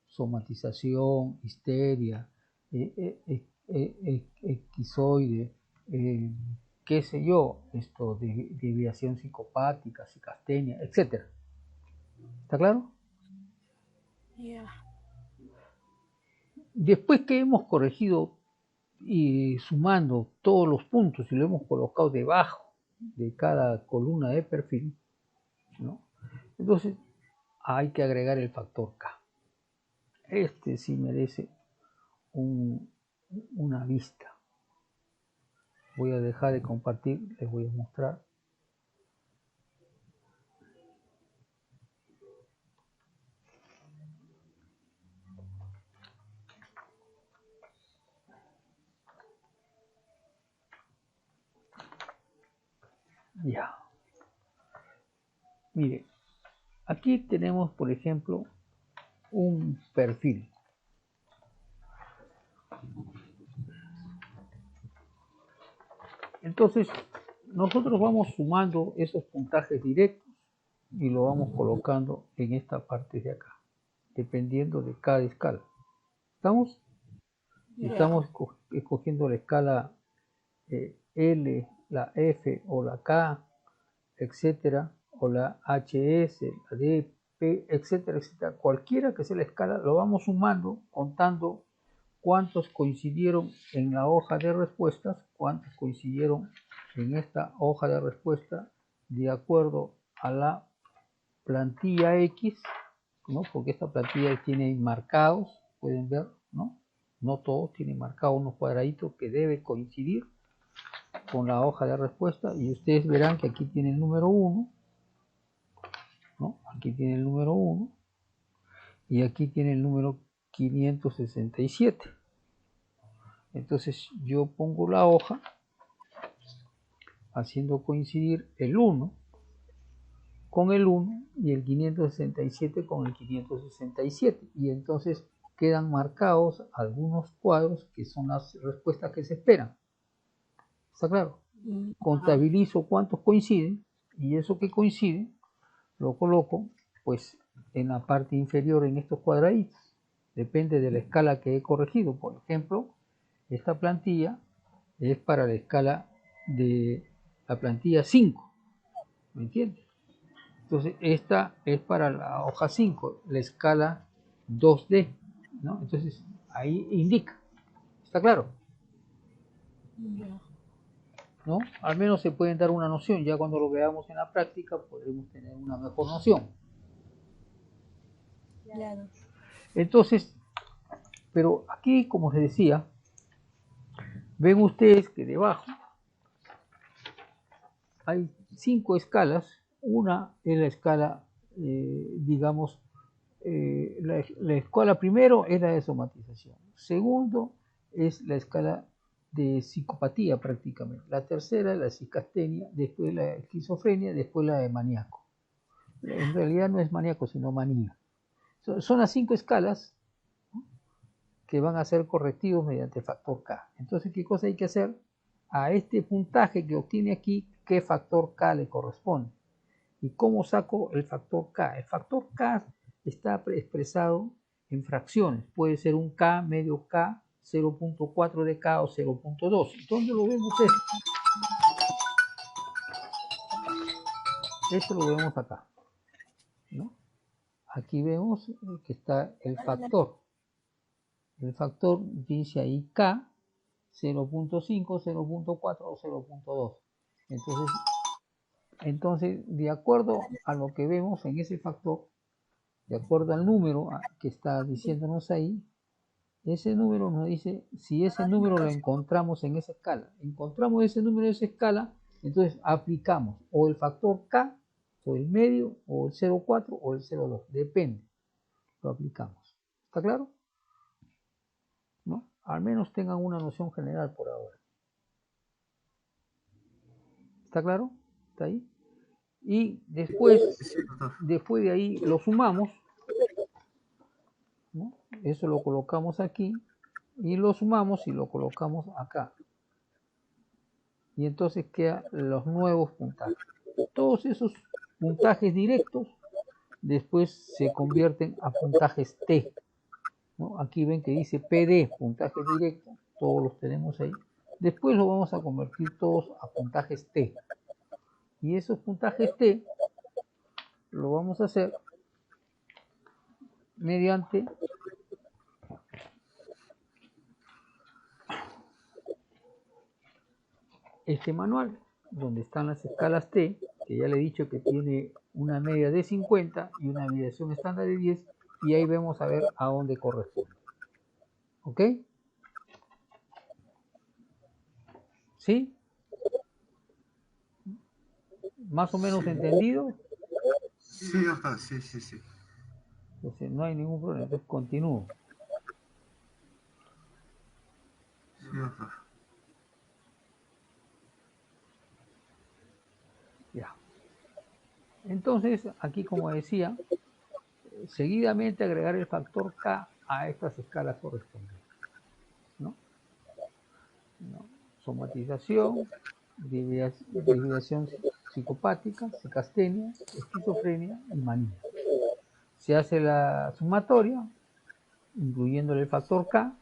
somatización, histeria, esquizoide, qué sé yo, esto de desviación psicopática, psicastenia, etc. ¿Está claro? Yeah. Después que hemos corregido y sumando todos los puntos y lo hemos colocado debajo de cada columna de perfil, ¿no? Entonces hay que agregar el factor K. Este sí merece una vista. Voy a dejar de compartir, les voy a mostrar. Ya. Mire, aquí tenemos, por ejemplo, un perfil. Entonces, nosotros vamos sumando esos puntajes directos y lo vamos colocando en esta parte de acá, dependiendo de cada escala. ¿Estamos? Estamos escogiendo la escala L, la F o la K, etcétera, o la HS, la D, P, etcétera, etcétera. Cualquiera que sea la escala, lo vamos sumando, contando cuántos coincidieron en la hoja de respuestas, cuántos coincidieron en esta hoja de respuesta de acuerdo a la plantilla X, ¿no? Porque esta plantilla tiene marcados, pueden ver, ¿no? No todos tienen marcados unos cuadraditos que debe coincidir con la hoja de respuesta, y ustedes verán que aquí tiene el número 1, ¿no? Aquí tiene el número 1 y aquí tiene el número 567. Entonces yo pongo la hoja haciendo coincidir el 1 con el 1 y el 567 con el 567, y entonces quedan marcados algunos cuadros que son las respuestas que se esperan. ¿Está claro? contabilizo cuántos coinciden y eso que coincide lo coloco pues en la parte inferior en estos cuadraditos. Depende de la escala que he corregido. Por ejemplo, esta plantilla es para la escala de la plantilla 5. ¿Me entiendes? Entonces esta es para la hoja 5, la escala 2D, ¿no? Entonces ahí indica. ¿Está claro? Ya. ¿No? Al menos se pueden dar una noción. Ya cuando lo veamos en la práctica podremos tener una mejor noción. Claro. Entonces, pero aquí, como les decía, ven ustedes que debajo hay 5 escalas. Una es la escala, digamos, la escala primero es la de somatización. Segundo es la escala de psicopatía prácticamente. La tercera es la psicastenia, después la esquizofrenia, después la de maníaco. En realidad no es maníaco, sino manía. Son las 5 escalas que van a ser correctivos mediante el factor K. Entonces, ¿qué cosa hay que hacer? A este puntaje que obtiene aquí, ¿qué factor K le corresponde? ¿Y cómo saco el factor K? El factor K está expresado en fracciones. Puede ser un K, medio K, 0.4 de K o 0.2. ¿Dónde lo vemos esto? Esto lo vemos acá, ¿no? Aquí vemos que está el factor. El factor dice ahí K, 0.5, 0.4 o 0.2. Entonces, de acuerdo a lo que vemos en ese factor, de acuerdo al número que está diciéndonos ahí, ese número nos dice si ese número lo encontramos en esa escala. Encontramos ese número en esa escala, entonces aplicamos o el factor K, o el medio, o el 0.4 o el 0.2. Depende. Lo aplicamos. ¿Está claro? ¿No? Al menos tengan una noción general por ahora. ¿Está claro? ¿Está ahí? Y después de ahí lo sumamos, ¿no? Eso lo colocamos aquí y lo sumamos y lo colocamos acá. Y entonces quedan los nuevos puntajes. Todos esos puntajes directos después se convierten a puntajes T, ¿no? Aquí ven que dice PD, puntaje directo, todos los tenemos ahí. Después lo vamos a convertir todos a puntajes T. Y esos puntajes T lo vamos a hacer mediante este manual, donde están las escalas T, que ya le he dicho que tiene una media de 50 y una desviación estándar de 10, y ahí vemos a ver a dónde corresponde. ¿Ok? ¿Sí? ¿Más o menos entendido? Sí, doctor, sí, sí, sí. Entonces no hay ningún problema, entonces continúo. Sí, doctor. Ya. Entonces, aquí como decía, seguidamente agregar el factor K a estas escalas correspondientes, ¿no? Somatización, desviación psicopática, psicastenia, esquizofrenia y manía. Se hace la sumatoria, incluyéndole el factor K,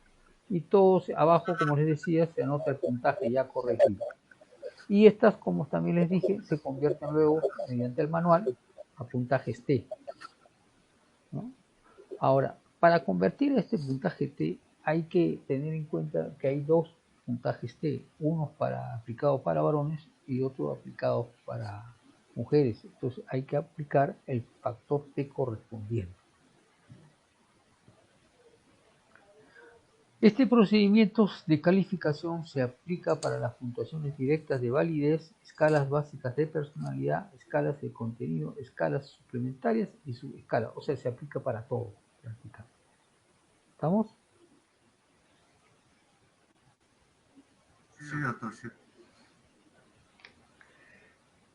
y todos abajo, como les decía, se anota el puntaje ya corregido. Y estas, como también les dije, se convierten luego, mediante el manual, a puntajes T, ¿no? Ahora, para convertir este puntaje T, hay que tener en cuenta que hay dos puntajes T, uno aplicado para varones y otro aplicado para mujeres. Entonces hay que aplicar el factor T correspondiente. Este procedimiento de calificación se aplica para las puntuaciones directas de validez, escalas básicas de personalidad, escalas de contenido, escalas suplementarias y subescalas. O sea, se aplica para todo prácticamente. ¿Estamos? Sí, doctor, sí.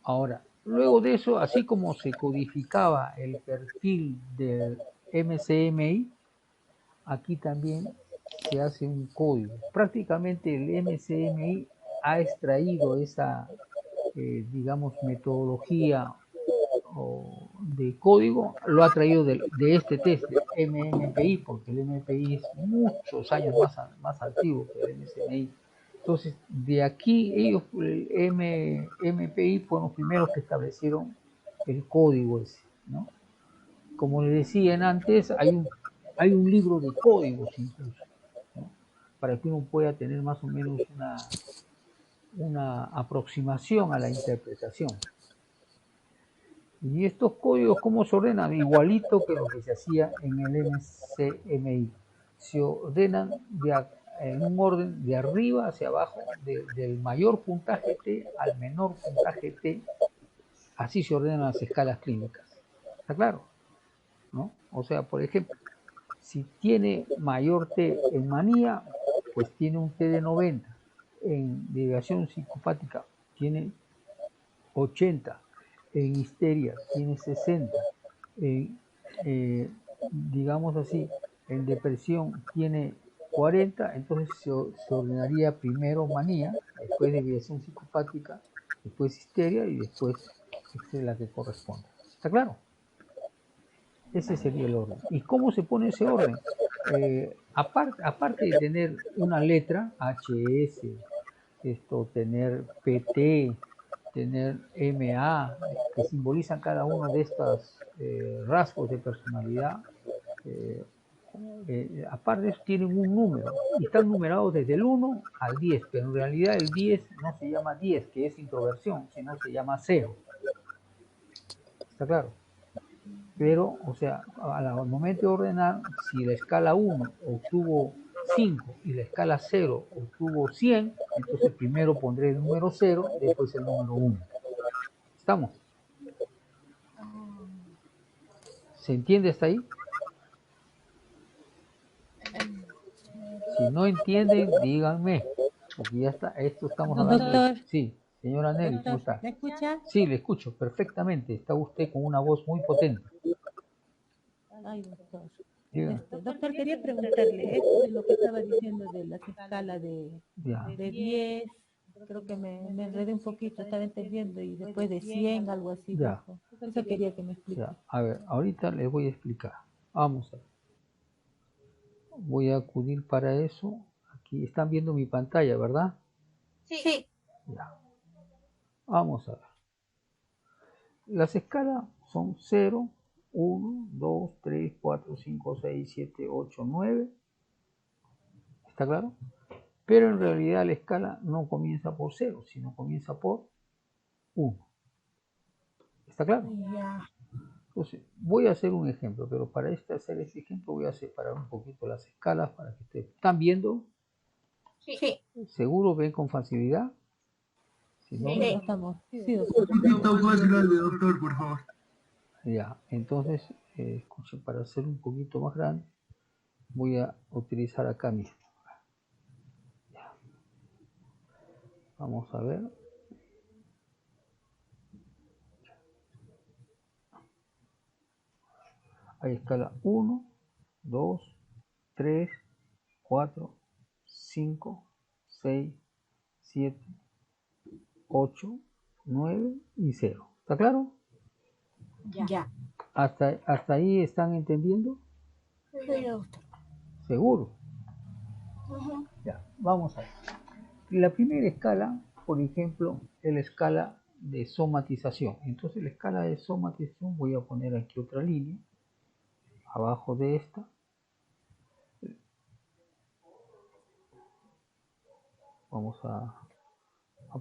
Ahora, luego de eso, así como se codificaba el perfil del MCMI, aquí también se hace un código. Prácticamente el MCMI ha extraído esa, digamos, metodología de código, lo ha traído de este test, de MMPI, porque el MPI es muchos años más antiguo que el MSMI. Entonces, de aquí ellos, el MPI, fueron los primeros que establecieron el código ese, ¿no? Como les decían antes, hay un libro de códigos incluso, ¿no? Para que uno pueda tener más o menos una aproximación a la interpretación. Y estos códigos, ¿cómo se ordenan? Igualito que lo que se hacía en el MCMI. Se ordenan en un orden de arriba hacia abajo, del mayor puntaje T al menor puntaje T. Así se ordenan las escalas clínicas. ¿Está claro? ¿No? O sea, por ejemplo, si tiene mayor T en manía, pues tiene un T de 90. En deviación psicopática tiene 80. En histeria tiene 60. Digamos así, en depresión tiene 40. Entonces se ordenaría primero manía, después deviación psicopática, después histeria y después la que corresponde. ¿Está claro? Ese sería el orden. ¿Y cómo se pone ese orden? Aparte de tener una letra, HS, tener PT, tener MA, que simbolizan cada uno de estos rasgos de personalidad, aparte de eso tienen un número y están numerados desde el 1 al 10, pero en realidad el 10 no se llama 10, que es introversión, sino se llama 0. ¿Está claro? Pero, o sea, al momento de ordenar, si la escala 1 obtuvo 5 y la escala 0 obtuvo 100, entonces primero pondré el número 0, después el número 1. ¿Estamos? ¿Se entiende hasta ahí? Si no entienden, díganme, porque ya está, esto estamos hablando. Doctor. Sí, señora Nelly, ¿cómo está? ¿Me escucha? Sí, le escucho perfectamente. Está usted con una voz muy potente. Ay, doctor. Diga. Doctor, quería preguntarle esto de lo que estaba diciendo de la escala de 10. Creo que me enredé un poquito, estaba entendiendo, y después de 100, algo así. Ya. Eso quería que me explique. Ya. A ver, ahorita les voy a explicar. Vamos a ver. Voy a acudir para eso. Aquí están viendo mi pantalla, ¿verdad? Sí. Ya. Vamos a ver. Las escalas son 0, 1, 2, 3, 4, 5, 6, 7, 8, 9. ¿Está claro? Pero en realidad la escala no comienza por 0, sino comienza por 1. ¿Está claro? Ya. Entonces, voy a hacer un ejemplo, pero para hacer este ejemplo voy a separar un poquito las escalas para que ustedes... ¿Están viendo? Sí. ¿Seguro ven con facilidad? Si no, Sí, estamos. Sí, doctor. Un poquito más grande, doctor, por favor. ya, entonces, escuchen, para hacer un poquito más grande, voy a utilizar acá mismo. Ya. Vamos a ver. Hay escala 1, 2, 3, 4, 5, 6, 7, 8, 9 y 0. ¿Está claro? Ya. ¿Hasta ahí están entendiendo? Sí, doctor. ¿Seguro? Ujú. Ya, vamos a ver. La primera escala, por ejemplo, es la escala de somatización. Entonces la escala de somatización, voy a poner aquí otra línea, abajo de esta. Vamos a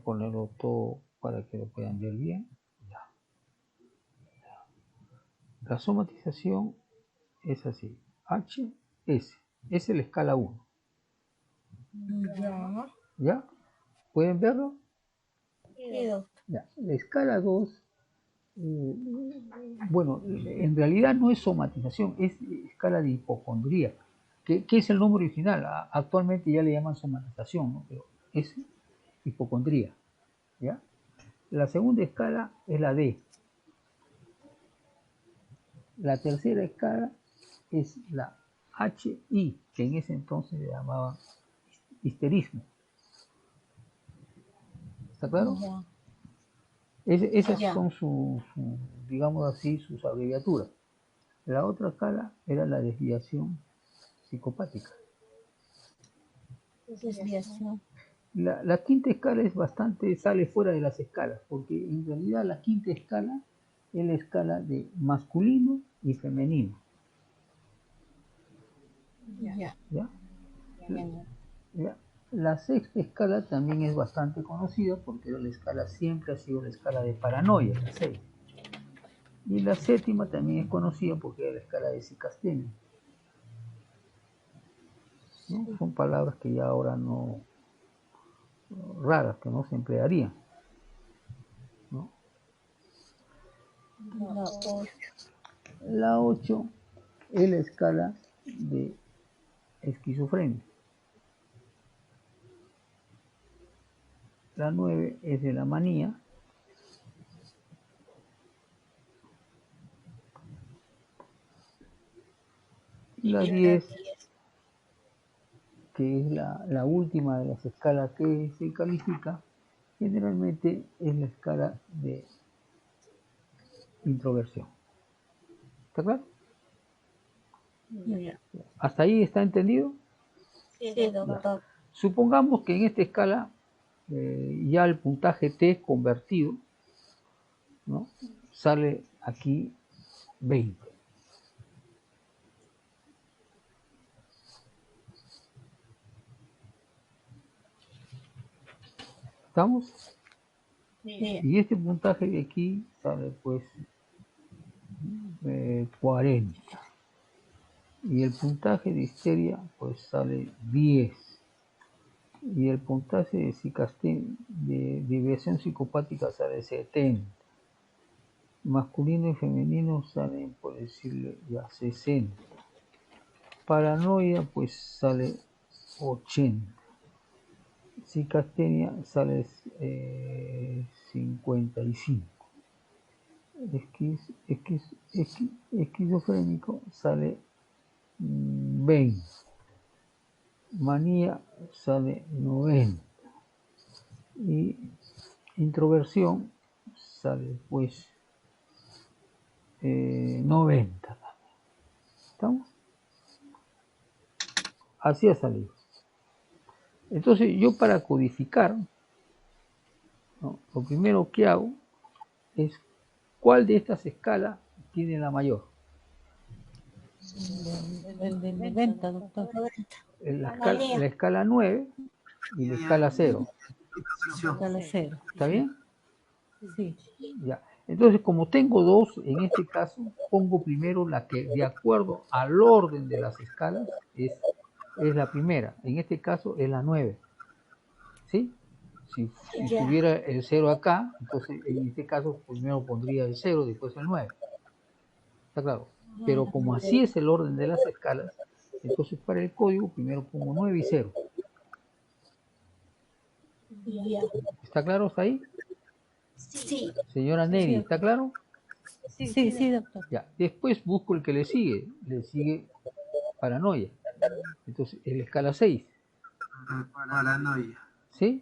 ponerlo todo para que lo puedan ver bien. Ya. La somatización es así. HS es la escala 1. Ya. ¿Ya? ¿Pueden verlo? Sí, doctor. Ya. La escala 2, bueno, en realidad no es somatización, es escala de hipocondría, que es el nombre original. Actualmente ya le llaman somatización, ¿no? Pero es hipocondría. ¿Ya? La segunda escala es la D. La tercera escala es la HI, que en ese entonces le llamaban histerismo. ¿Está claro? Ya. Esas Ya. son digamos así, sus abreviaturas. La otra escala era la desviación psicopática. Desviación. La quinta escala es bastante, sale fuera de las escalas, porque en realidad la quinta escala es la escala de masculino y femenino. Ya. ¿Ya? ¿Ya? La sexta escala también es bastante conocida porque la escala siempre ha sido la escala de paranoia, la 6. Y la séptima también es conocida porque es la escala de psicastenia. ¿No? Son palabras que ya ahora no, raras, que no se emplearían. ¿No? La 8 es la escala de esquizofrenia. La 9 es de la manía. Y la 10, que es la última de las escalas que se califica, generalmente es la escala de introversión. ¿Está claro? Ya. ¿Hasta ahí está entendido? Sí, doctor. Supongamos que en esta escala ya el puntaje T convertido, ¿no?, sale aquí 20. ¿Estamos? Sí. Y este puntaje de aquí sale pues 40. Y el puntaje de histeria pues sale 10. Y el puntaje de desviación psicopática sale 70. Masculino y femenino salen, por decirle, ya 60. Paranoia pues sale 80. Psicastenia sale 55. Esquizofrénico sale 20. Manía sale 90. Y introversión sale pues 90. ¿Estamos? Así ha salido. Entonces yo para codificar, ¿no?, lo primero que hago es cuál de estas escalas tiene la mayor. El del 90, doctor. La escala 9 y la escala 0. Escala 0. ¿Está bien? Sí. Ya. Entonces, como tengo dos, en este caso, pongo primero la que, de acuerdo al orden de las escalas, es la primera. En este caso, es la 9. ¿Sí? Si tuviera el 0 acá, entonces en este caso primero pondría el 0, después el 9. ¿Está claro? Pero como así es el orden de las escalas, entonces para el código primero pongo 9 y 0. Ya. ¿Está claro hasta ahí? Sí. Señora Neri, ¿está claro? Sí, doctor. Ya. Después busco el que le sigue paranoia. Entonces es la escala 6. Paranoia. ¿Sí?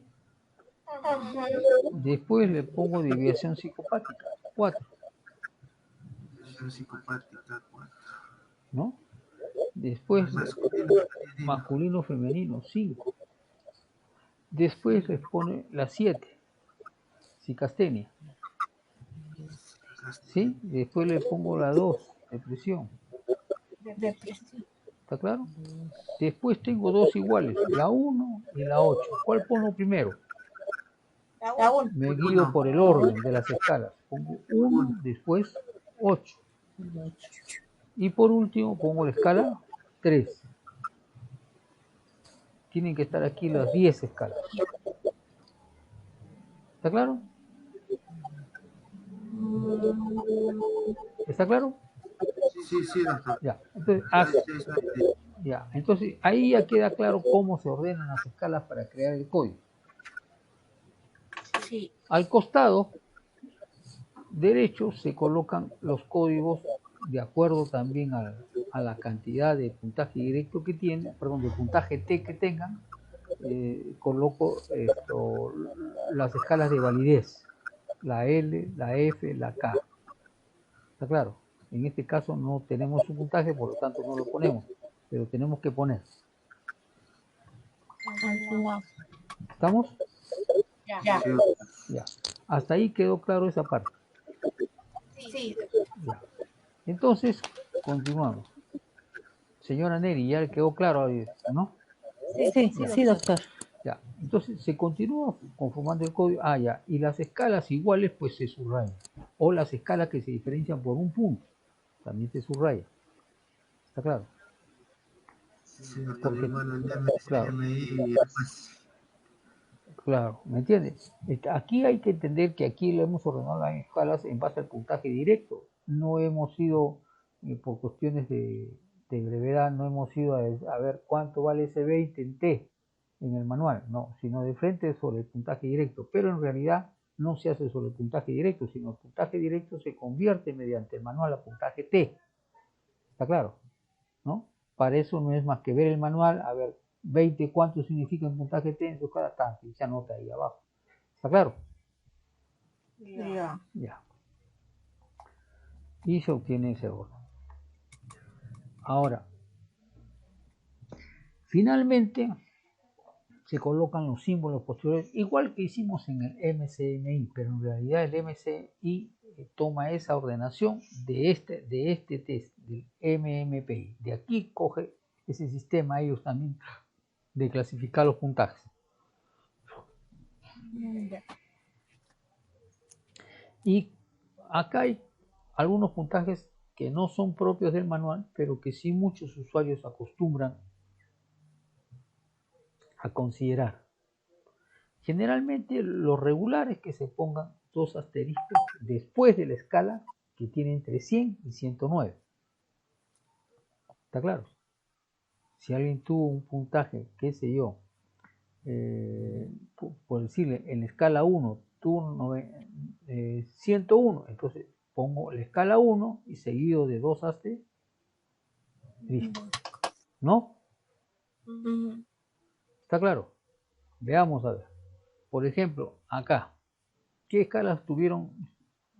Después le pongo desviación psicopática, 4. Psicopática, 4. ¿No? Después masculino femenino, 5. Después les pone la 7, psicastenia. ¿Sí? Después le pongo la 2, depresión. Depresión. ¿Está claro? Después tengo dos iguales, la 1 y la 8. ¿Cuál pongo primero? La 1. Me guío por el orden de las escalas. Pongo 1, después 8. Y por último pongo la escala 3. Tienen que estar aquí las 10 escalas. ¿Está claro? ¿Está claro? Sí, doctor. Ya. Entonces, ahí ya queda claro cómo se ordenan las escalas para crear el código. Sí. Al costado derecho se colocan los códigos de acuerdo también a la cantidad de puntaje directo que tienen, perdón, de puntaje T que tengan coloco las escalas de validez, la L, la F, la K. ¿Está claro? En este caso no tenemos un puntaje, por lo tanto no lo ponemos, pero tenemos que poner. ¿Estamos? Ya. Ya. Hasta ahí quedó claro esa parte. Sí. Ya. Entonces, continuamos. Señora Neri, ya quedó claro, ¿no? Sí, doctor. Ya. Entonces se continúa conformando el código. Ah, ya. Y las escalas iguales pues se subrayan. O las escalas que se diferencian por un punto también se subraya. ¿Está claro? Sí, Porque, bueno, claro, MI, claro, ¿me entiendes? Aquí hay que entender que aquí le hemos ordenado las escalas en base al puntaje directo. No hemos ido, por cuestiones de brevedad, no hemos ido a ver cuánto vale ese 20 en T en el manual, no, sino de frente sobre el puntaje directo. Pero en realidad no se hace sobre el puntaje directo, sino el puntaje directo se convierte mediante el manual a puntaje T. ¿Está claro? ¿No? Para eso no es más que ver el manual, a ver 20 cuánto significa en puntaje T en su cada tanto, y se anota ahí abajo. ¿Está claro? Ya. Ya. Y se obtiene ese orden. Ahora, finalmente se colocan los símbolos posteriores, igual que hicimos en el MCMI, pero en realidad el MCI toma esa ordenación de este test, del MMPI. De aquí coge ese sistema ellos también de clasificar los puntajes. Y acá hay algunos puntajes que no son propios del manual, pero que sí muchos usuarios acostumbran a considerar. Generalmente lo regular es que se pongan dos asteriscos después de la escala que tiene entre 100 y 109. ¿Está claro? Si alguien tuvo un puntaje, qué sé yo, por decirle, en la escala 1 tuvo 101, entonces pongo la escala 1 y seguido de dos asteriscos. Listo. ¿No? ¿Está claro? Veamos a ver. Por ejemplo, acá, ¿qué escalas tuvieron?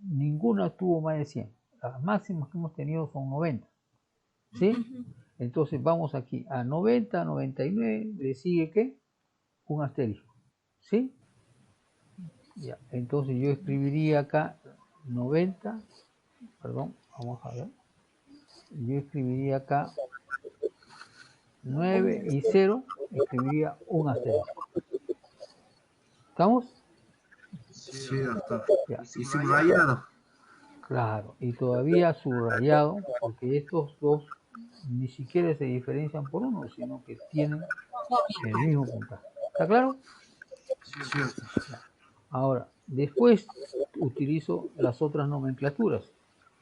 Ninguna tuvo más de 100. Las máximas que hemos tenido son 90. ¿Sí? Entonces vamos aquí a 90, 99, le sigue ¿qué? Un asterisco. ¿Sí? Ya, entonces yo escribiría acá 90, perdón, vamos a ver. Yo escribiría acá 9 y 0, escribiría un asterisco. ¿Estamos? Sí, doctor. Ya. Y subrayado. Claro, y todavía subrayado, porque estos dos ni siquiera se diferencian por uno, sino que tienen el mismo puntaje. ¿Está claro? Sí, doctor. Ahora, después utilizo las otras nomenclaturas.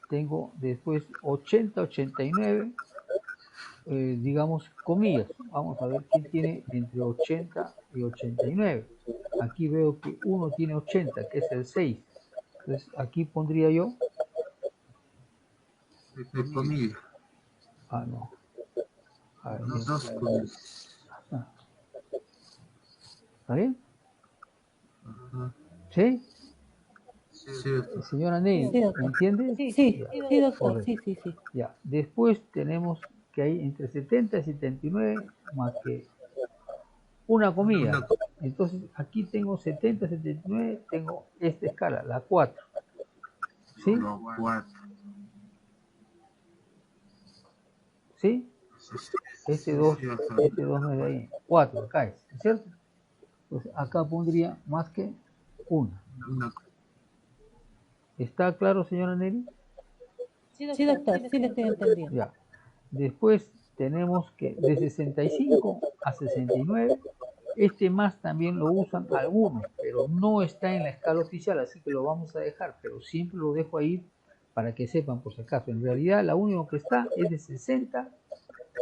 Tengo después 80, 89, digamos comillas. Vamos a ver quién tiene entre 80 y 89. Aquí veo que uno tiene 80, que es el 6. Entonces aquí pondría yo. De comida. Ah, no. A ver, Dos comidas. ¿Está bien? Ajá. ¿Sí? Sí, doctor. Señora Ney, Sí, doctor. ¿me entiende? Sí, doctor, Correcto. sí. Ya. Después tenemos que hay entre 70 y 79 más que una comida. Entonces aquí tengo 70, 79, tengo esta escala, la 4. ¿Sí? No, 4. ¿Sí? Este 2 no es de ahí. 4 acá es, ¿cierto? Entonces acá pondría más que una. ¿Está claro, señora Nelly? Sí, doctor, sí le estoy entendiendo. Ya. Después tenemos que de 65 a 69, este más también lo usan algunos, pero no está en la escala oficial, así que lo vamos a dejar, pero siempre lo dejo ahí para que sepan por si acaso. En realidad la única que está es de 60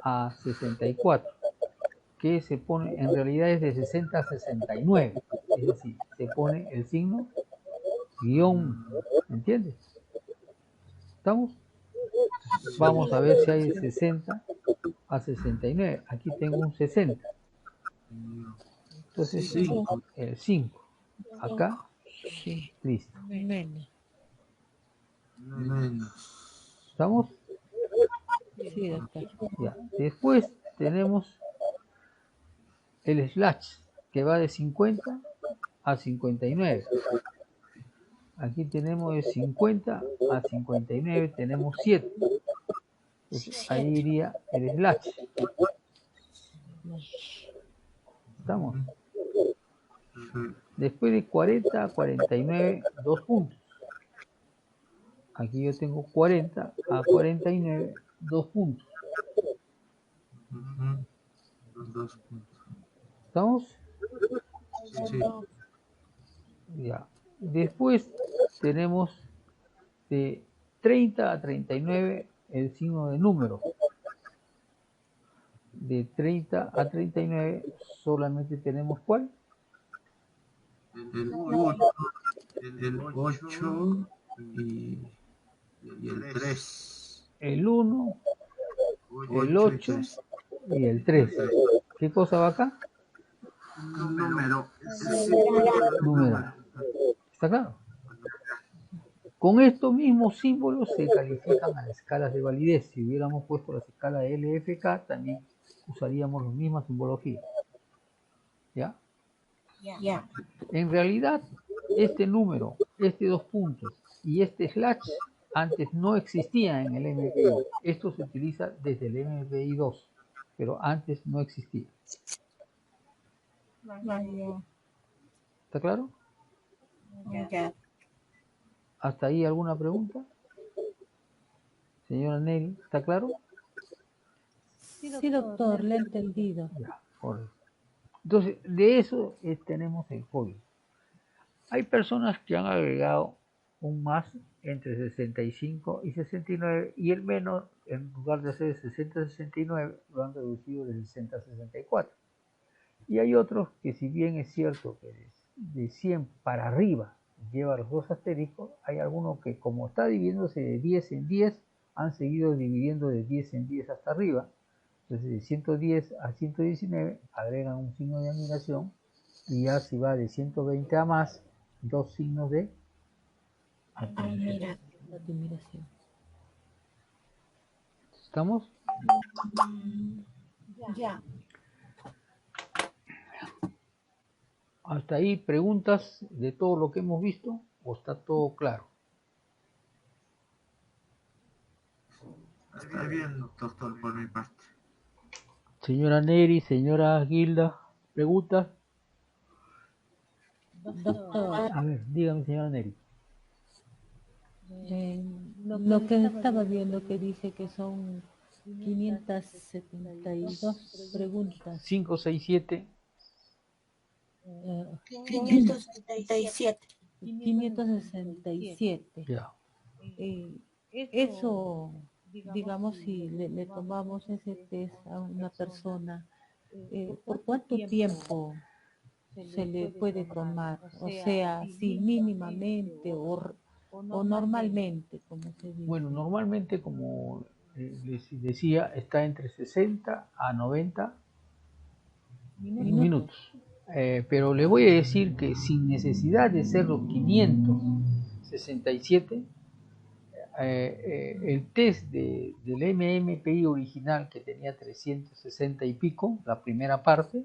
a 64, que se pone, en realidad es de 60 a 69, es decir, se pone el signo guión, ¿me entiendes? ¿Estamos? Vamos a ver si hay de 60 a 69. Aquí tengo un 60. Entonces, Sí. 5. Acá, Sí, listo. menos. Menos. ¿Estamos? Sí, doctor. Ya. Después tenemos el slash, que va de 50 a 59. Aquí tenemos de 50 a 59, tenemos 7. Entonces, ahí iría el slash. ¿Estamos? Sí. Después de 40 a 49, 2 puntos. Aquí yo tengo 40 a 49, 2 puntos. Ujú. 2 puntos. ¿Estamos? Sí. Ya. Después tenemos de 30 a 39 el signo de número. De 30 a 39 solamente tenemos ¿cuál? El 8, el 8 y el 3. El 1, el 8 y 8 3. y el 3. ¿Qué cosa va acá? Número. Numeral. ¿Está claro? Con estos mismos símbolos se califican a las escalas de validez. Si hubiéramos puesto las escalas de LFK, también usaríamos la misma simbología. ¿Ya? Ya. En realidad, este número, este 2 puntos y este slash antes no existía en el MPI. Esto se utiliza desde el MPI 2, pero antes no existía. ¿Está claro? Ya. ¿Hasta ahí alguna pregunta? Señora Nelly, ¿está claro? Sí, doctor, le he entendido. Ya, correcto. Entonces, de eso tenemos el código. Hay personas que han agregado un más entre 65 y 69 y el menos, en lugar de ser 60-69, lo han reducido de 60-64. Y hay otros que, si bien es cierto que de 100 para arriba lleva los dos asteriscos, hay algunos que, como está dividiéndose de 10 en 10, han seguido dividiendo de 10 en 10 hasta arriba. Entonces, de 110 a 119 agregan un signo de admiración, y ya si va de 120 a más, 2 signos de admiración. Admiración. ¿Estamos? Ya. ¿Hasta ahí preguntas de todo lo que hemos visto o está todo claro? Está bien, doctor, por mi parte. Señora Neri, señora Gilda, ¿preguntas? Doctor, A ver, dígame, señora Neri. lo que estaba viendo que dice que son 572 preguntas. 5, 6, 7. 567. 567. Ya. Eso, digamos, si le tomamos ese test a una persona, ¿por cuánto tiempo se le puede tomar? O sea, si mínimamente o normalmente, como se dice. Bueno, normalmente, como les decía, está entre 60 a 90 minutos. Pero le voy a decir que sin necesidad de ser los 567, el test del MMPI original, que tenía 360 y pico, la primera parte,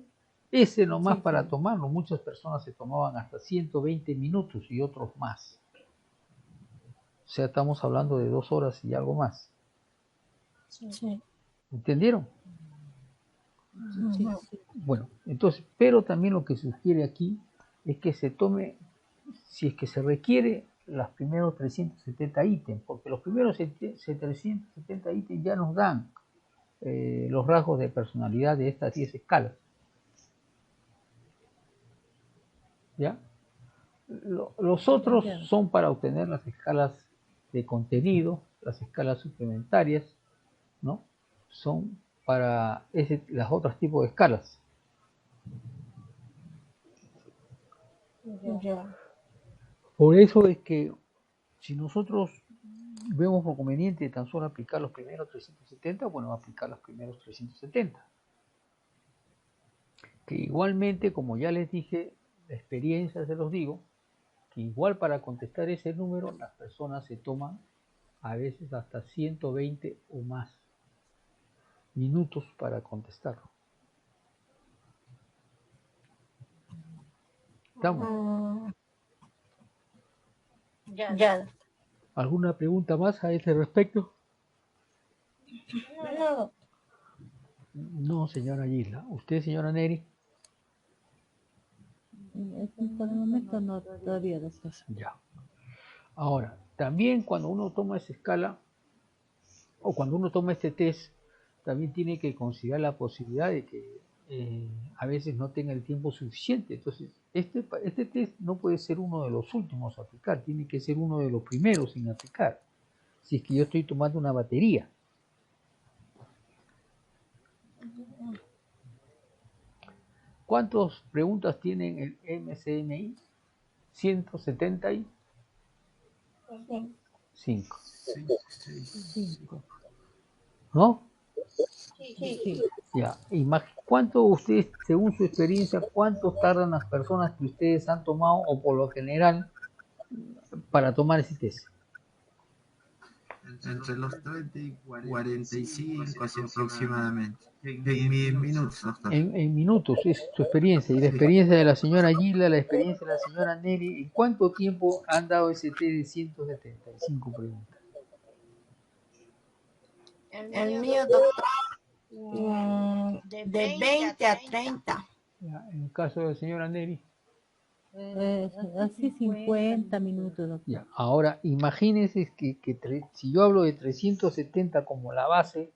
ese nomás para tomarlo, muchas personas se tomaban hasta 120 minutos y otros más. O sea, estamos hablando de 2 horas y algo más. Sí. ¿Entendieron? Sí. Bueno, entonces, pero también lo que sugiere aquí es que se tome, si es que se requiere, los primeros 370 ítems, porque los primeros 370 ítems ya nos dan los rasgos de personalidad de estas 10 escalas. ¿Ya? Los otros son para obtener las escalas de contenido, las escalas suplementarias, ¿no? Son para las otros tipos de escalas. Ya. Por eso es que si nosotros vemos por conveniente tan solo aplicar los primeros 370, bueno, va a aplicar los primeros 370. que igualmente, como ya les dije, la experiencia se los digo, que igual para contestar ese número las personas se toman a veces hasta 120 o más minutos para contestarlo. ¿Estamos? Ya. ¿Alguna pregunta más a ese respecto? No, No, señora Gisla. ¿Usted, señora Neri? Por el momento no, todavía, doctor. Ya. Ahora, también cuando uno toma esa escala, o cuando uno toma este test, también tiene que considerar la posibilidad de que a veces no tenga el tiempo suficiente. Entonces, este test no puede ser uno de los últimos a aplicar, tiene que ser uno de los primeros en aplicar. Si es que yo estoy tomando una batería. ¿Cuántas preguntas tienen el MCMI? 175. sí. ¿No? Sí. Ya. ¿Cuánto ustedes, según su experiencia, cuánto tardan las personas que ustedes han tomado o por lo general para tomar ese test? Entre los 30 y 45, así aproximadamente. En minutos, doctor. En minutos, es su experiencia. Y la experiencia de la señora Gilda, la experiencia de la señora Neri, ¿en cuánto tiempo han dado ese test de 175 preguntas? El mío, doctor, de 20 a 30. Ya, en el caso de la señora Neri. Así 50 minutos, doctor. Ya. Ahora, imagínense que si yo hablo de 370 como la base,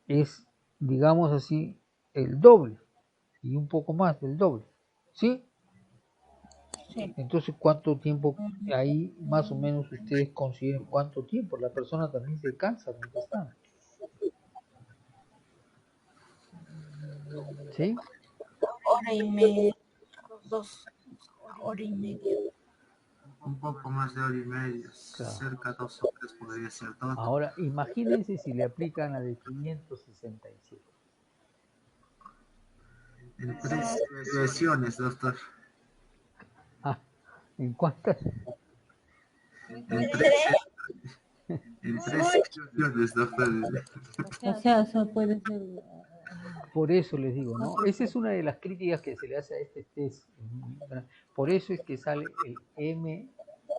es, digamos así, el doble y un poco más del doble. ¿Sí? Sí. Entonces, ¿cuánto tiempo ahí más o menos ustedes consideren cuánto tiempo? La persona también se cansa contestando. ¿Sí? Hora y media, 2 horas y media. Un poco más de hora y media, Claro. cerca de 2 horas podría ser todo. Ahora, imagínense si le aplican la de 567. En 3 sesiones, doctor. Ah, ¿en cuántas? En 3 sesiones, doctor. O sea, eso puede ser. Por eso les digo, ¿no? Esa es una de las críticas que se le hace a este test. Por eso es que sale el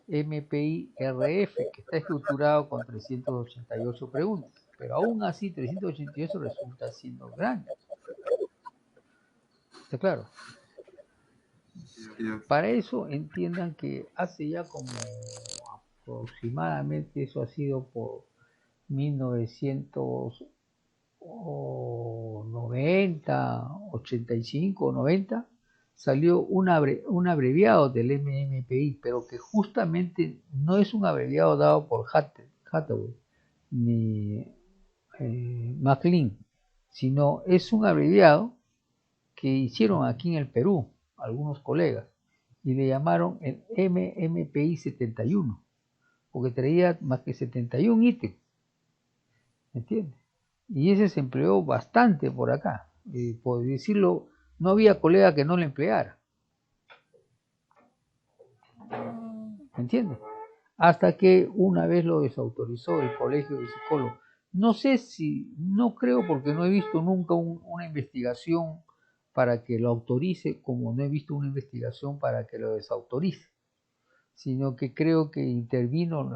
MPI-RF, que está estructurado con 388 preguntas. Pero aún así, 388 resulta siendo grande. ¿Está claro? Para eso entiendan que hace ya como aproximadamente, eso ha sido por 1990, 85, 90, salió un abreviado del MMPI, pero que justamente no es un abreviado dado por Hathaway ni McLean, sino es un abreviado que hicieron aquí en el Perú algunos colegas y le llamaron el MMPI 71, porque traía más que 71 ítems, ¿me entiendes? Y ese se empleó bastante por acá, por decirlo, no había colega que no lo empleara, ¿me entiendes? Hasta que una vez lo desautorizó el Colegio de Psicólogos. No sé si, no creo porque no he visto nunca una investigación para que lo autorice, como no he visto una investigación para que lo desautorice, sino que creo que intervino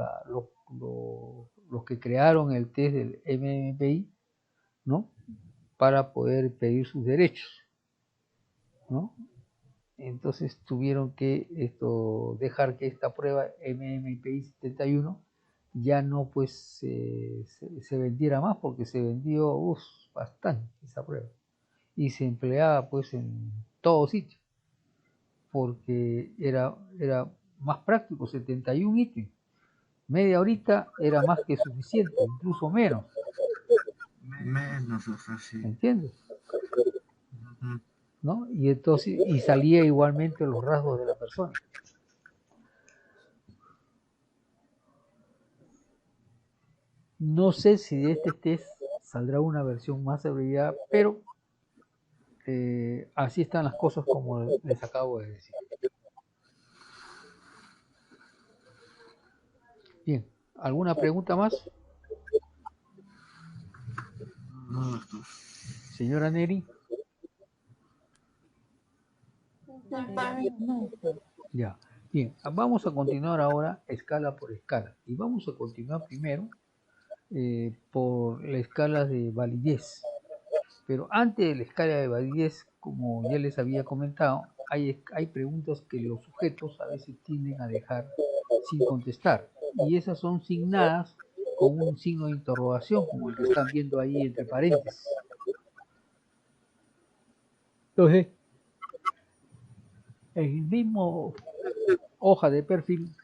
los que crearon el test del MMPI, ¿no? Para poder pedir sus derechos, ¿no? Entonces tuvieron que dejar que esta prueba MMPI 71 ya no pues se vendiera más, porque se vendió bastante esa prueba y se empleaba pues en todo sitio, porque era más práctico, 71 ítems, media horita era más que suficiente, incluso menos. Menos, doctor, sí. ¿Entiendes? ¿No? Y entonces, y salía igualmente los rasgos de la persona. No sé si de este test saldrá una versión más abreviada, pero así están las cosas como les acabo de decir. Bien, ¿alguna pregunta más? No, doctor. Señora Neri. No, doctor. Ya, bien, vamos a continuar ahora escala por escala. Y vamos a continuar primero por la escala de validez. Pero antes de la escala de validez, como ya les había comentado, hay preguntas que los sujetos a veces tienden a dejar sin contestar. Y esas son signadas con un signo de interrogación, como el que están viendo ahí entre paréntesis. Entonces, en el mismo hoja de perfil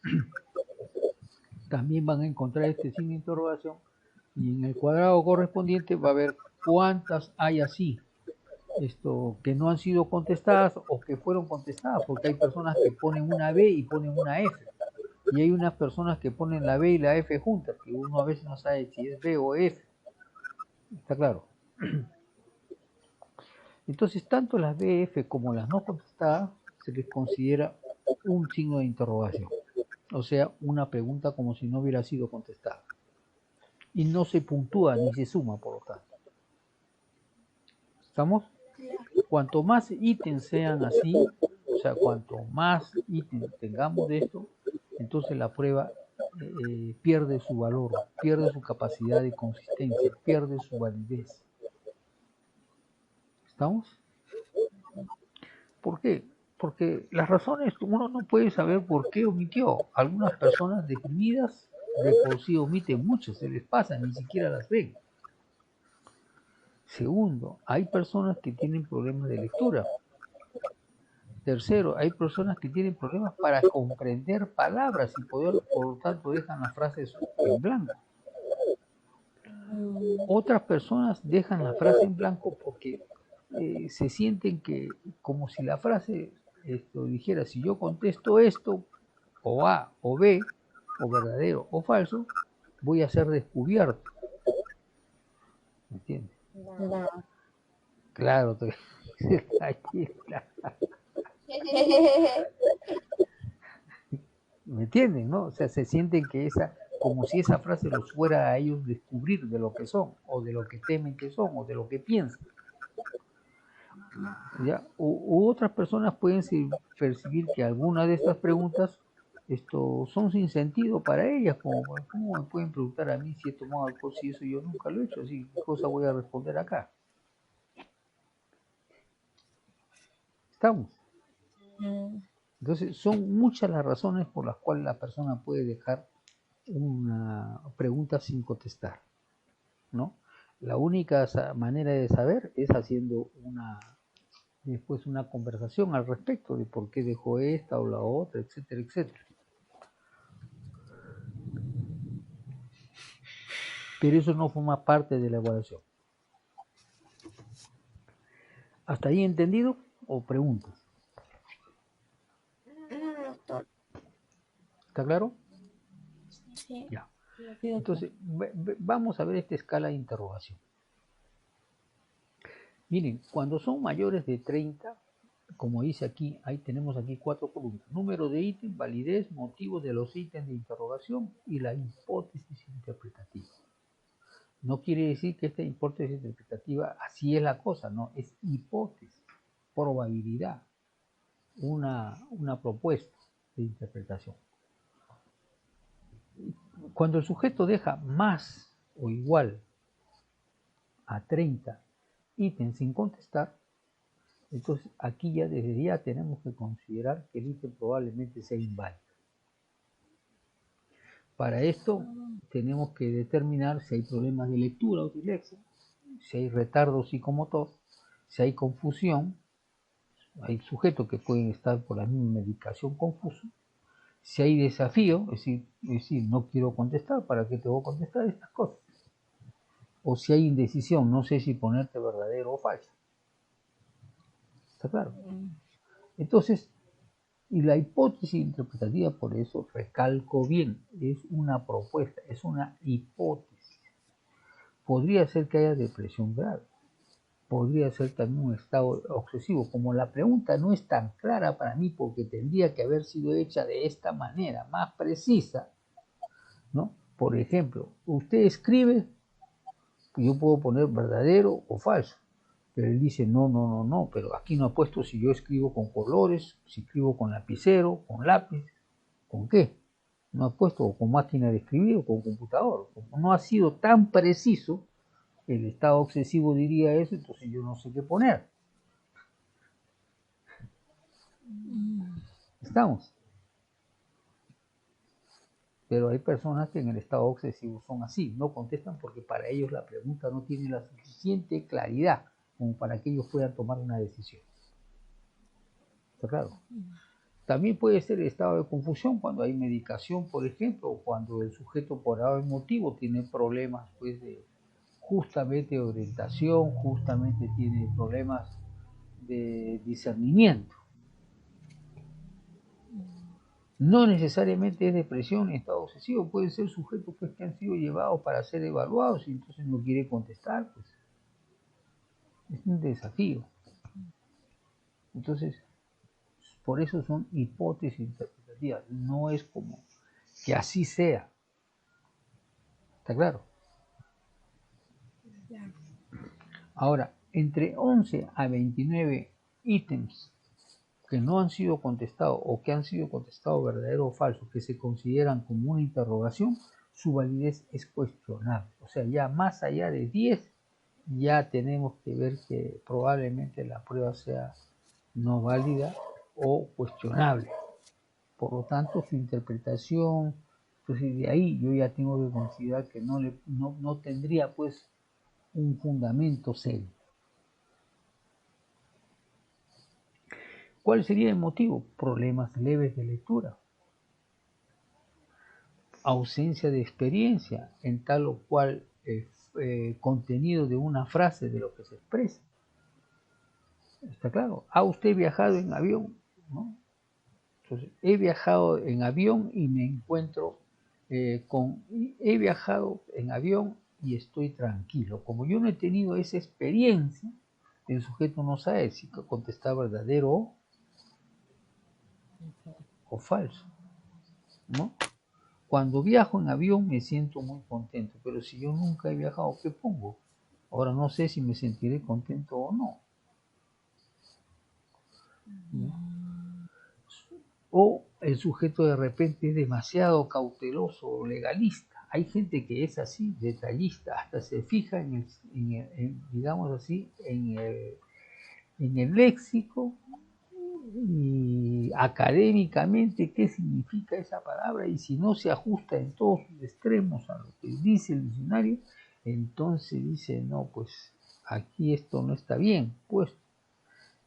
también van a encontrar este signo de interrogación y en el cuadrado correspondiente va a ver cuántas hay así que no han sido contestadas o que fueron contestadas, porque hay personas que ponen una B y ponen una F y hay unas personas que ponen la B y la F juntas, que uno a veces no sabe si es B o F. Está claro. Entonces tanto las BF como las no contestadas se les considera un signo de interrogación, o sea, una pregunta como si no hubiera sido contestada. Y no se puntúa ni se suma, por lo tanto. ¿Estamos? Cuanto más ítems sean así, o sea, cuanto más ítems tengamos de esto, entonces la prueba pierde su valor, pierde su capacidad de consistencia, pierde su validez. ¿Estamos? ¿Por qué? Porque las razones, uno no puede saber por qué omitió. Algunas personas deprimidas de por sí omiten mucho, se les pasa, ni siquiera las ven. Segundo, hay personas que tienen problemas de lectura. Tercero, hay personas que tienen problemas para comprender palabras y poder, por lo tanto, dejan las frases en blanco. Otras personas dejan la frase en blanco porque se sienten que, como si la frase dijera, si yo contesto esto, o A o B, o verdadero o falso, voy a ser descubierto. ¿Me entiendes? No. Claro, aquí está. ¿Me entienden? ¿No? O sea, se sienten que como si esa frase los fuera a ellos descubrir de lo que son, o de lo que temen que son, o de lo que piensan. ¿Ya? U otras personas pueden percibir que algunas de estas preguntas son sin sentido para ellas, como ¿cómo me pueden preguntar a mí si he tomado alcohol si eso yo nunca lo he hecho? Así, ¿qué cosa voy a responder acá? ¿Estamos? Entonces, son muchas las razones por las cuales la persona puede dejar una pregunta sin contestar, ¿no? La única manera de saber es haciendo después una conversación al respecto de por qué dejó esta o la otra, etcétera, etcétera. Pero eso no forma parte de la evaluación. ¿Hasta ahí entendido o preguntas? No, doctor. ¿Está claro? Sí. Ya. Entonces, vamos a ver esta escala de interrogación. Miren, cuando son mayores de 30, como dice aquí, tenemos aquí 4 columnas. Número de ítem, validez, motivos de los ítems de interrogación y la hipótesis interpretativa. No quiere decir que esta hipótesis interpretativa así es la cosa, no, es hipótesis, probabilidad, una propuesta de interpretación. Cuando el sujeto deja más o igual a 30 ítems sin contestar, entonces aquí ya desde ya tenemos que considerar que el ítem probablemente sea inválido. Para esto tenemos que determinar si hay problemas de lectura o dislexia, si hay retardo psicomotor, si hay confusión, hay sujetos que pueden estar por la misma medicación confusos, si hay desafío, es decir, no quiero contestar, ¿para qué te voy a contestar estas cosas? O si hay indecisión, no sé si ponerte verdadero o falso. ¿Está claro? Entonces, y la hipótesis interpretativa, por eso recalco bien, es una propuesta, es una hipótesis. Podría ser que haya depresión grave, podría ser también un estado obsesivo. Como la pregunta no es tan clara para mí porque tendría que haber sido hecha de esta manera, más precisa, ¿no? Por ejemplo, usted escribe, yo puedo poner verdadero o falso, pero él dice no, pero aquí no ha puesto si yo escribo con colores, si escribo con lapicero, con lápiz, ¿con qué? No ha puesto con máquina de escribir o con computador. Como no ha sido tan preciso, el estado obsesivo diría eso, entonces yo no sé qué poner. ¿Estamos? Pero hay personas que en el estado obsesivo son así, no contestan porque para ellos la pregunta no tiene la suficiente claridad como para que ellos puedan tomar una decisión. ¿Está claro? También puede ser el estado de confusión cuando hay medicación, por ejemplo, o cuando el sujeto por algún motivo tiene problemas pues, de justamente de orientación, justamente tiene problemas de discernimiento. No necesariamente es depresión ni estado obsesivo, pueden ser sujetos pues, que han sido llevados para ser evaluados y entonces no quiere contestar. Pues. Es un desafío. Entonces, por eso son hipótesis interpretativas, no es como que así sea. ¿Está claro? Ahora, entre 11 a 29 ítems que no han sido contestados o que han sido contestados verdadero o falso, que se consideran como una interrogación, su validez es cuestionable. O sea, ya más allá de 10, ya tenemos que ver que probablemente la prueba sea no válida o cuestionable. Por lo tanto, su interpretación, entonces de ahí yo ya tengo que considerar que no tendría pues un fundamento serio. ¿Cuál sería el motivo? Problemas leves de lectura, ausencia de experiencia en tal o cual contenido de una frase de lo que se expresa. ¿Está claro? ¿Ha usted viajado en avión? ¿No? Entonces, he viajado en avión y me encuentro he viajado en avión y estoy tranquilo. Como yo no he tenido esa experiencia, el sujeto no sabe si contestar verdadero o falso, ¿no? Cuando viajo en avión me siento muy contento, pero si yo nunca he viajado, ¿qué pongo? Ahora no sé si me sentiré contento o no. O el sujeto de repente es demasiado cauteloso o legalista. Hay gente que es así, detallista, hasta se fija digamos así, en el léxico y académicamente qué significa esa palabra, y si no se ajusta en todos sus extremos a lo que dice el diccionario, entonces dice, no, pues aquí esto no está bien puesto.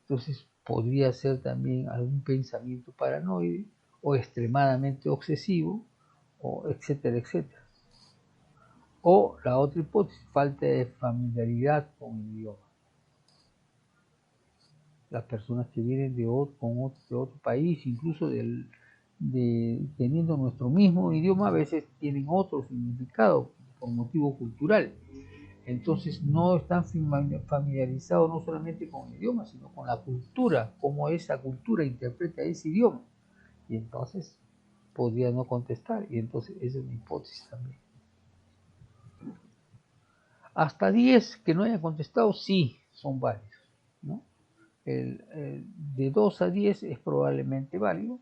Entonces podría ser también algún pensamiento paranoide o extremadamente obsesivo, o etcétera, etcétera. O la otra hipótesis, falta de familiaridad con el idioma. Las personas que vienen de otro país, incluso teniendo nuestro mismo idioma, a veces tienen otro significado por motivo cultural. Entonces no están familiarizados no solamente con el idioma, sino con la cultura, cómo esa cultura interpreta ese idioma. Y entonces podría no contestar, y entonces esa es una hipótesis también. Hasta 10 que no hayan contestado, sí, son válidos, ¿no? De 2 a 10 es probablemente válido,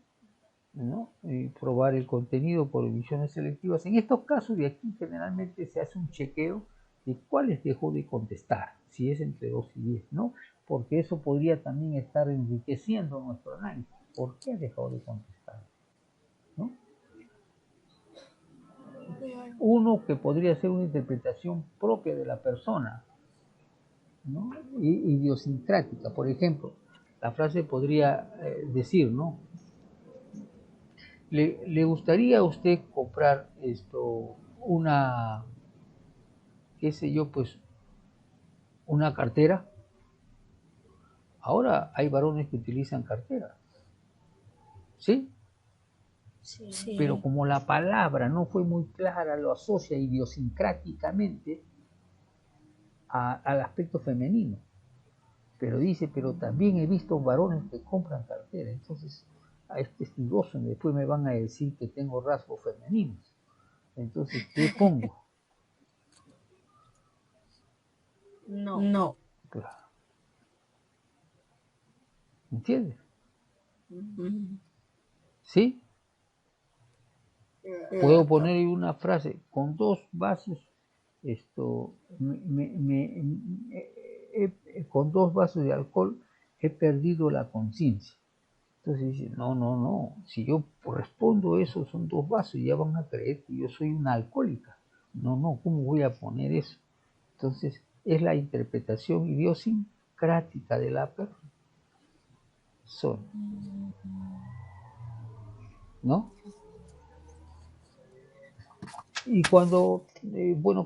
¿no? Probar el contenido por emisiones selectivas. En estos casos de aquí generalmente se hace un chequeo de cuáles dejó de contestar, si es entre 2 y 10, ¿no? Porque eso podría también estar enriqueciendo nuestro análisis. ¿Por qué ha dejado de contestar? ¿No? Uno que podría ser una interpretación propia de la persona, ¿no? Idiosincrática. Por ejemplo, la frase podría decir, ¿no? ¿Le gustaría a usted comprar qué sé yo, pues, una cartera? Ahora hay varones que utilizan cartera, ¿sí? Sí. Pero como la palabra no fue muy clara, lo asocia idiosincráticamente al aspecto femenino. Pero dice, pero también he visto varones que compran cartera. Entonces, es testigoso, después me van a decir que tengo rasgos femeninos. Entonces, ¿qué pongo? No. Claro. ¿Entiendes? ¿Sí? Puedo poner una frase con 2 vasos, con 2 vasos de alcohol he perdido la conciencia. Entonces dice, no, si yo respondo eso son 2 vasos, ya van a creer que yo soy una alcohólica. No, ¿cómo voy a poner eso? Entonces es la interpretación idiosincrática de la persona, ¿no? Y cuando,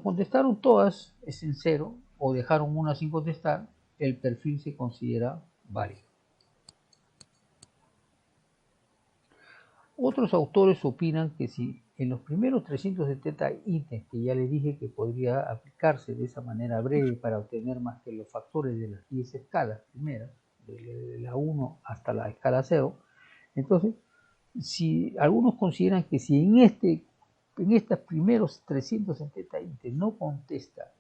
contestaron todas, es en 0, o dejaron una sin contestar, el perfil se considera válido. Otros autores opinan que si en los primeros 370 ítems, que ya les dije que podría aplicarse de esa manera breve para obtener más que los factores de las 10 escalas primeras, de la 1 hasta la escala 0, entonces, si algunos consideran que si en estos primeros 370 ítems no contesta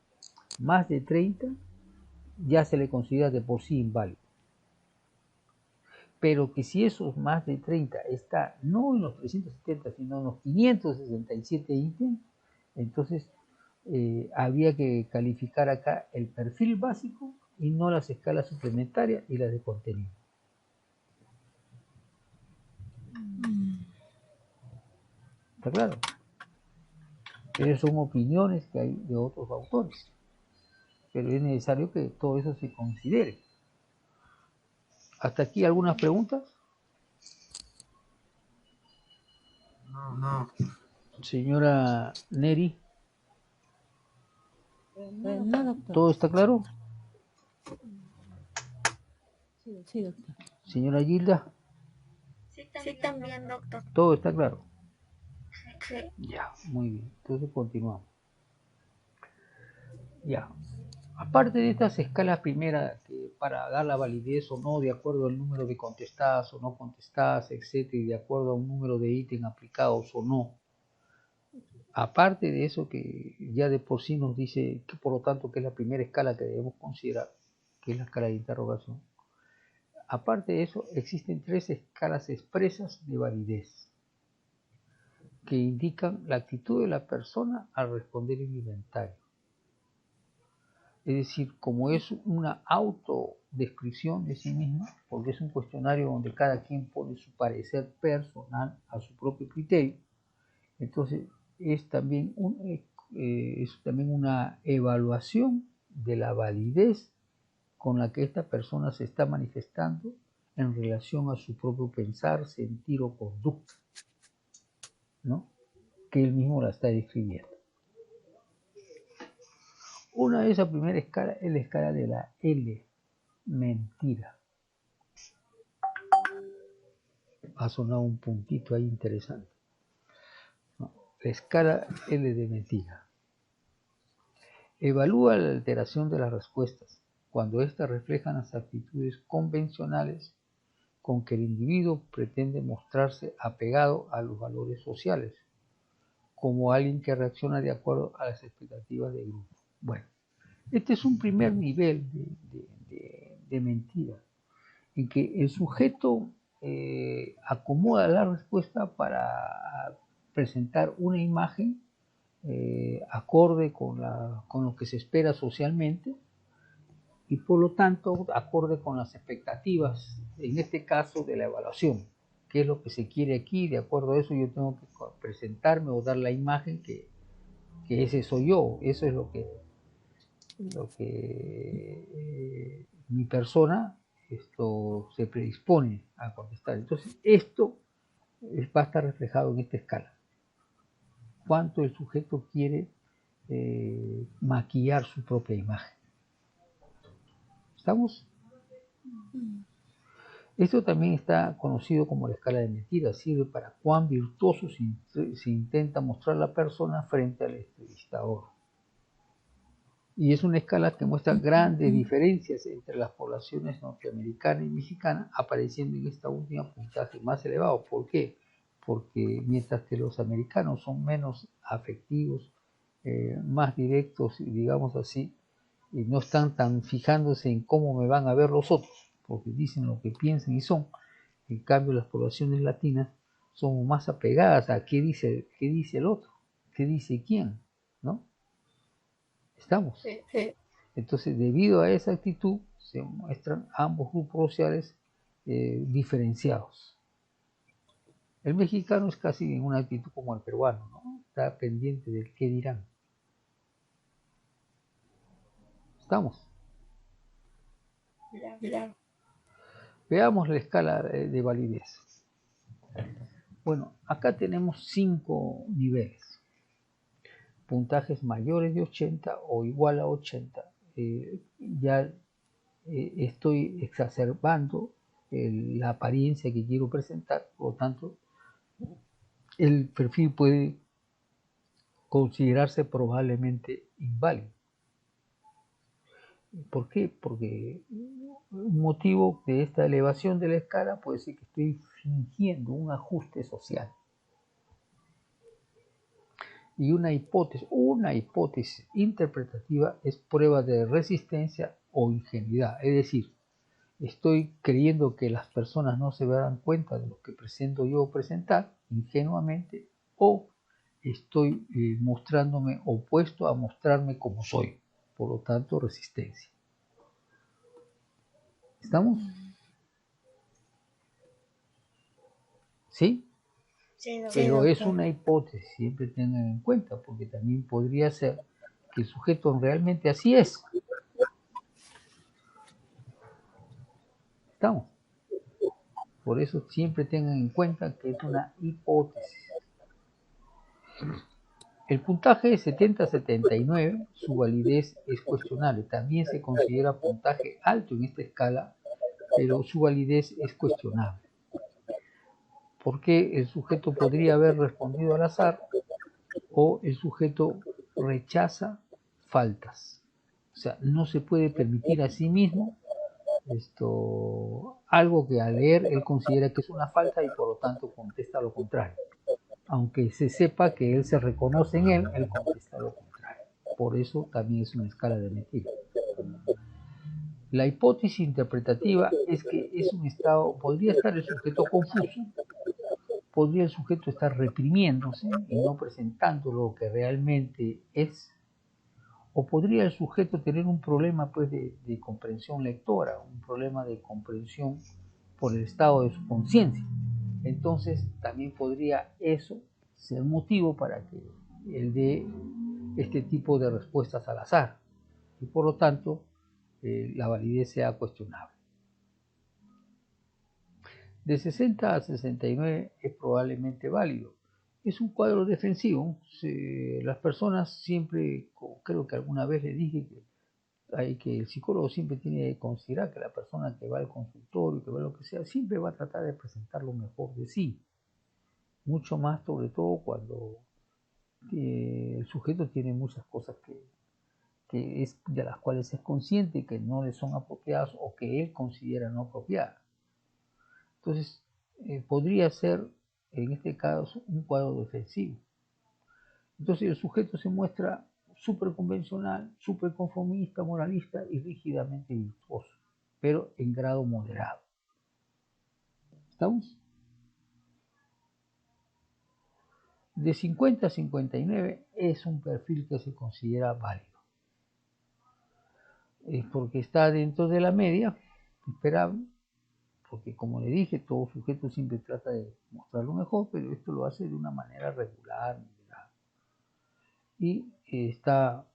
más de 30, ya se le considera de por sí inválido. Pero que si esos más de 30 está no en los 370, sino en los 567 ítems, entonces habría que calificar acá el perfil básico y no las escalas suplementarias y las de contenido. ¿Está claro? Pero son opiniones que hay de otros autores. Pero es necesario que todo eso se considere. ¿Hasta aquí algunas preguntas? No. Señora Neri, No, doctor. ¿todo está claro? Sí, doctor. Señora Gilda, Sí, también, doctor. ¿todo está claro? Sí. Ya, muy bien. Entonces continuamos. Ya. Aparte de estas escalas primeras, que para dar la validez o no, de acuerdo al número de contestadas o no contestadas, etcétera, y de acuerdo a un número de ítems aplicados o no, aparte de eso que ya de por sí nos dice que por lo tanto que es la primera escala que debemos considerar, que es la escala de interrogación, aparte de eso existen 3 escalas expresas de validez que indican la actitud de la persona al responder el inventario. Es decir, como es una autodescripción de sí misma, porque es un cuestionario donde cada quien pone su parecer personal a su propio criterio, entonces es también una evaluación de la validez con la que esta persona se está manifestando en relación a su propio pensar, sentir o conducta, ¿no? Que él mismo la está describiendo. Una de esas primera escala es la escala de la L, mentira. Ha sonado un puntito ahí interesante. No, la escala L de mentira. Evalúa la alteración de las respuestas cuando éstas reflejan las actitudes convencionales con que el individuo pretende mostrarse apegado a los valores sociales, como alguien que reacciona de acuerdo a las expectativas del grupo. Bueno, este es un primer nivel de mentira, en que el sujeto acomoda la respuesta para presentar una imagen acorde con lo que se espera socialmente y por lo tanto acorde con las expectativas, en este caso de la evaluación, qué es lo que se quiere aquí, de acuerdo a eso yo tengo que presentarme o dar la imagen que ese soy yo, eso es lo que mi persona se predispone a contestar. Entonces esto va a estar reflejado en esta escala. Cuánto el sujeto quiere maquillar su propia imagen. ¿Estamos? Esto también está conocido como la escala de mentiras. Sirve para cuán virtuoso se intenta mostrar la persona frente al entrevistador. Y es una escala que muestra grandes diferencias entre las poblaciones norteamericana y mexicana, apareciendo en esta última puntaje más elevado. ¿Por qué? Porque mientras que los americanos son menos afectivos, más directos, digamos así, y no están tan fijándose en cómo me van a ver los otros, porque dicen lo que piensan y son. En cambio, las poblaciones latinas son más apegadas a qué dice el otro, qué dice quién, ¿no? Estamos. Entonces, debido a esa actitud, se muestran ambos grupos sociales diferenciados. El mexicano es casi en una actitud como el peruano, ¿no? Está pendiente del qué dirán. ¿Estamos? Ya. Veamos la escala de validez. Bueno, acá tenemos 5 niveles. Puntajes mayores de 80 o igual a 80. Ya estoy exacerbando la apariencia que quiero presentar, por lo tanto, el perfil puede considerarse probablemente inválido. ¿Por qué? Porque un motivo de esta elevación de la escala puede ser que estoy fingiendo un ajuste social. Y una hipótesis interpretativa es prueba de resistencia o ingenuidad. Es decir, estoy creyendo que las personas no se darán cuenta de lo que presento yo presentar ingenuamente, o estoy mostrándome opuesto a mostrarme como soy. Por lo tanto, resistencia. ¿Estamos? ¿Sí? Sí, Pero es doctor. una hipótesis, siempre tengan en cuenta, porque también podría ser que el sujeto realmente así es. ¿Estamos? Por eso siempre tengan en cuenta que es una hipótesis. El puntaje 70-79, su validez es cuestionable. También se considera puntaje alto en esta escala, pero su validez es cuestionable. Porque el sujeto podría haber respondido al azar o el sujeto rechaza faltas. O sea, no se puede permitir a sí mismo algo que al leer él considera que es una falta y por lo tanto contesta lo contrario. Aunque se sepa que él se reconoce en él contesta lo contrario. Por eso también es una escala de mentira. La hipótesis interpretativa es que es un estado, podría estar el sujeto confuso, podría el sujeto estar reprimiéndose y no presentando lo que realmente es, o podría el sujeto tener un problema pues de comprensión lectora, un problema de comprensión por el estado de su conciencia. Entonces también podría eso ser motivo para que él dé este tipo de respuestas al azar y por lo tanto la validez sea cuestionable. De 60 a 69 es probablemente válido. Es un cuadro defensivo. Las personas siempre, creo que alguna vez le dije que el psicólogo siempre tiene que considerar que la persona que va al consultorio, que va a lo que sea, siempre va a tratar de presentar lo mejor de sí. Mucho más, sobre todo cuando el sujeto tiene muchas cosas de las cuales es consciente que no le son apropiadas o que él considera no apropiadas. Entonces, podría ser, en este caso, un cuadro defensivo. Entonces, el sujeto se muestra súper convencional, súper conformista, moralista y rígidamente virtuoso, pero en grado moderado. ¿Estamos? De 50 a 59 es un perfil que se considera válido. Es porque está dentro de la media esperable, porque como le dije, todo sujeto siempre trata de mostrar lo mejor, pero esto lo hace de una manera regular, moderada. Y está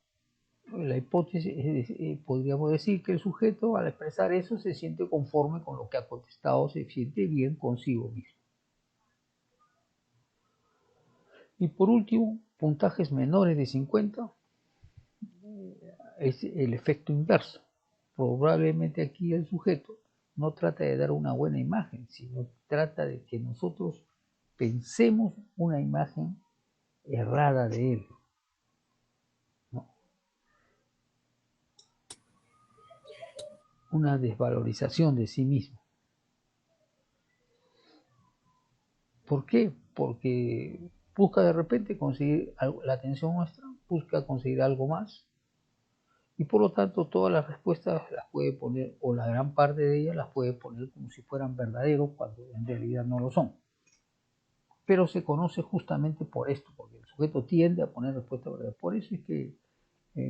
la hipótesis, podríamos decir que el sujeto al expresar eso se siente conforme con lo que ha contestado, se siente bien consigo mismo. Y por último, puntajes menores de 50 es el efecto inverso. Probablemente aquí el sujeto no trata de dar una buena imagen, sino trata de que nosotros pensemos una imagen errada de él, ¿no? una desvalorización de sí mismo. ¿Por qué? Porque busca de repente conseguir la atención nuestra, busca conseguir algo más, y por lo tanto todas las respuestas las puede poner, o la gran parte de ellas las puede poner como si fueran verdaderos, cuando en realidad no lo son. Pero se conoce justamente por esto, porque el sujeto tiende a poner respuestas verdaderas. Por eso es que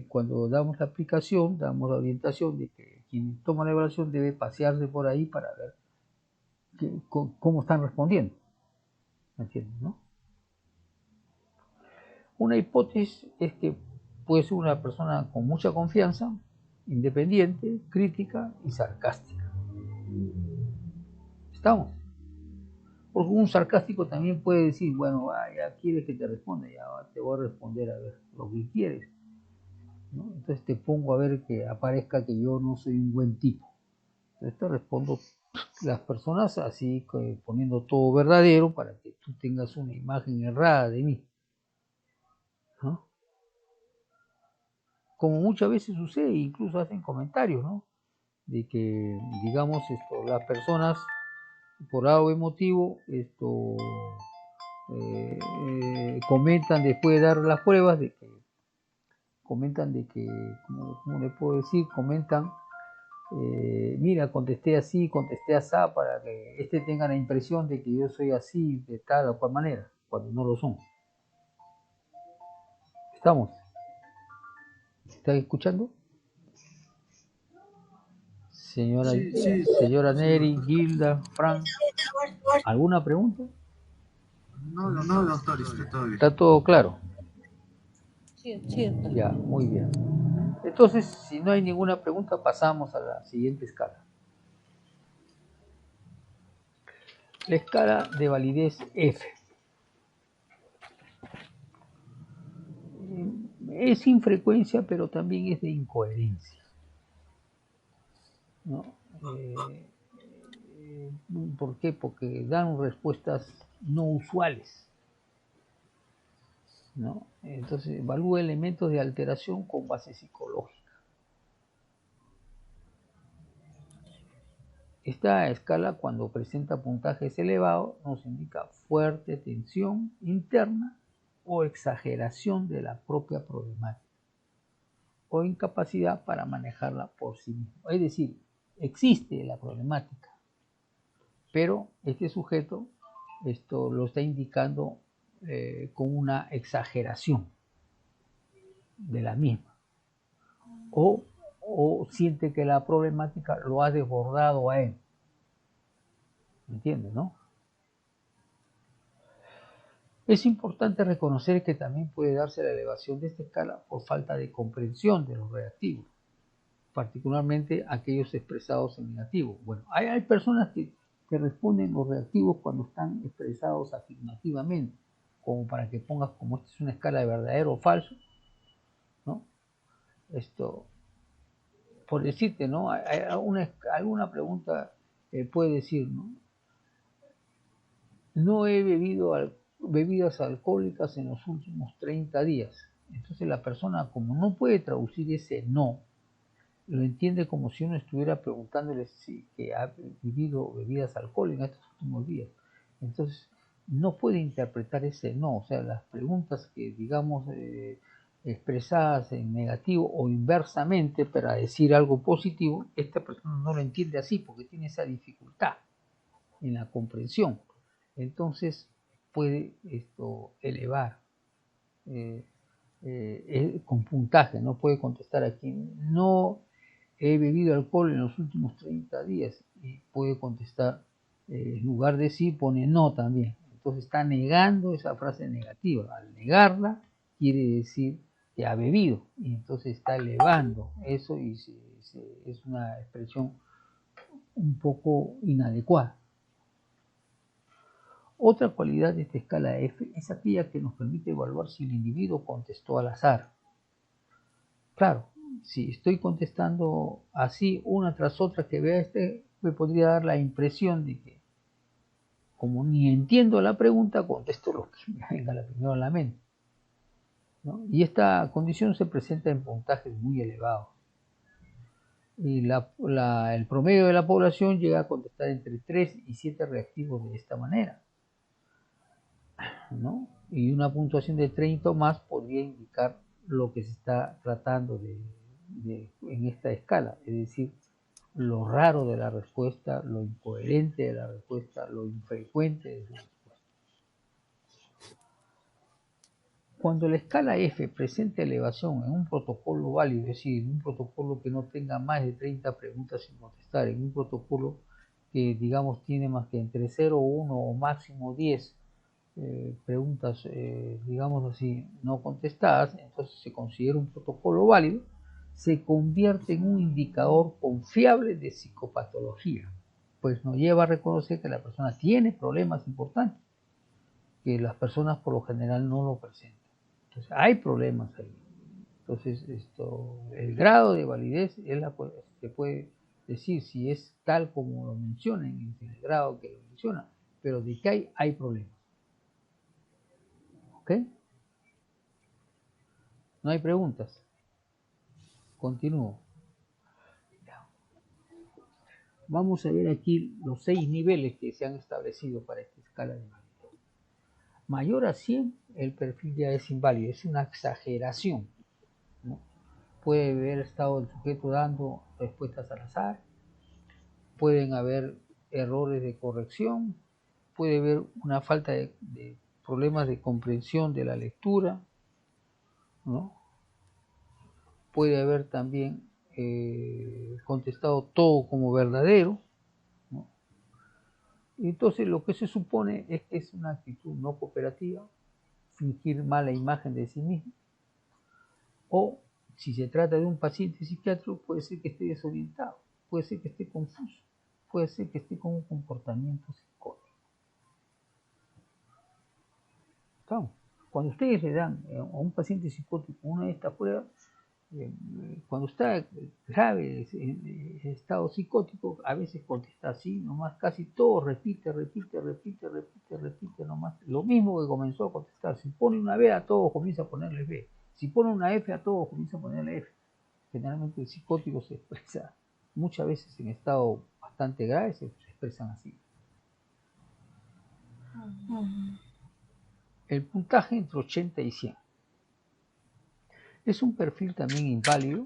cuando damos la aplicación, damos la orientación de que quien toma la evaluación debe pasearse por ahí para ver cómo están respondiendo. ¿Me entiendes, no? Una hipótesis es que puede ser una persona con mucha confianza, independiente, crítica y sarcástica. ¿Estamos? Porque un sarcástico también puede decir, bueno, ya quieres que te responda, ya te voy a responder a ver lo que quieres, ¿no? Entonces te pongo a ver que aparezca que yo no soy un buen tipo. Entonces te respondo las personas así, poniendo todo verdadero para que tú tengas una imagen errada de mí, ¿no? Como muchas veces sucede, incluso hacen comentarios, ¿no? De que, digamos, las personas por algo motivo comentan después de dar las pruebas comentan de que, ¿cómo le puedo decir? Comentan, mira, contesté así, contesté así, para que tenga la impresión de que yo soy así, de tal o cual manera, cuando no lo son. ¿Estamos? ¿Están escuchando? Señora, Sí. señora Neri, Gilda, Frank, ¿alguna pregunta? No, doctor, está todo bien. ¿Está todo claro? Sí, doctor. Ya, muy bien. Entonces, si no hay ninguna pregunta, pasamos a la siguiente escala. La escala de validez F. Es sin frecuencia, pero también es de incoherencia, ¿no? ¿Por qué? Porque dan respuestas no usuales, ¿no? Entonces evalúa elementos de alteración con base psicológica. Esta escala, cuando presenta puntajes elevados, nos indica fuerte tensión interna o exageración de la propia problemática o incapacidad para manejarla por sí mismo. Es decir, existe la problemática, pero este sujeto lo está indicando con una exageración de la misma, o siente que la problemática lo ha desbordado a él. ¿Me entiendes, no? Es importante reconocer que también puede darse la elevación de esta escala por falta de comprensión de los reactivos, particularmente aquellos expresados en negativo. Bueno, hay personas que responden los reactivos cuando están expresados afirmativamente, como para que pongas, como esta es una escala de verdadero o falso, ¿no? Por decirte, ¿no? Hay alguna pregunta puede decir, ¿no? No he bebido bebidas alcohólicas en los últimos 30 días. Entonces la persona, como no puede traducir ese no, lo entiende como si uno estuviera preguntándole si que ha vivido bebidas alcohólicas estos últimos días. Entonces no puede interpretar ese no. O sea, las preguntas que, digamos, expresadas en negativo o inversamente para decir algo positivo, esta persona no lo entiende así porque tiene esa dificultad en la comprensión. Entonces puede elevar con puntaje, no puede contestar aquí, no he bebido alcohol en los últimos 30 días, y puede contestar, en lugar de sí, pone no también. Entonces está negando esa frase negativa. Al negarla, quiere decir que ha bebido, y entonces está elevando eso, y es una expresión un poco inadecuada. Otra cualidad de esta escala F es aquella que nos permite evaluar si el individuo contestó al azar. Claro, si estoy contestando así una tras otra que vea me podría dar la impresión de que, como ni entiendo la pregunta, contesto lo que me venga primero a la mente, ¿no? Y esta condición se presenta en puntajes muy elevados. Y el promedio de la población llega a contestar entre 3 y 7 reactivos de esta manera, ¿no? Y una puntuación de 30 o más podría indicar lo que se está tratando en esta escala, es decir, lo raro de la respuesta, lo incoherente de la respuesta, lo infrecuente de la respuesta. Cuando la escala F presenta elevación en un protocolo válido, es decir, en un protocolo que no tenga más de 30 preguntas sin contestar, en un protocolo que digamos tiene más que entre 0, 1 o máximo 10 preguntas, digamos así, no contestadas, entonces se considera un protocolo válido, se convierte en un indicador confiable de psicopatología, pues nos lleva a reconocer que la persona tiene problemas importantes, que las personas por lo general no lo presentan. Entonces hay problemas ahí. Entonces el grado de validez se puede decir si es tal como lo mencionan, en el grado que lo menciona, pero de que hay problemas. ¿Ok? No hay preguntas. Continúo. Vamos a ver aquí los 6 niveles que se han establecido para esta escala de validez. Mayor a 100, el perfil ya es inválido, es una exageración, ¿no? Puede haber estado el sujeto dando respuestas al azar, pueden haber errores de corrección, puede haber una falta de problemas de comprensión de la lectura, ¿no? Puede haber también contestado todo como verdadero, ¿no? Entonces lo que se supone es que es una actitud no cooperativa, fingir mala imagen de sí mismo, o si se trata de un paciente psiquiátrico puede ser que esté desorientado, puede ser que esté confuso, puede ser que esté con un comportamiento psicótico. ¿Estamos? Cuando ustedes le dan a un paciente psicótico una de estas pruebas, cuando está grave en estado psicótico, a veces contesta así, nomás casi todo, repite nomás, lo mismo que comenzó a contestar. Si pone una B a todos comienza a ponerle B, si pone una F a todos comienza a ponerle F. Generalmente el psicótico se expresa, muchas veces en estado bastante grave se expresan así. El puntaje entre 80 y 100. Es un perfil también inválido,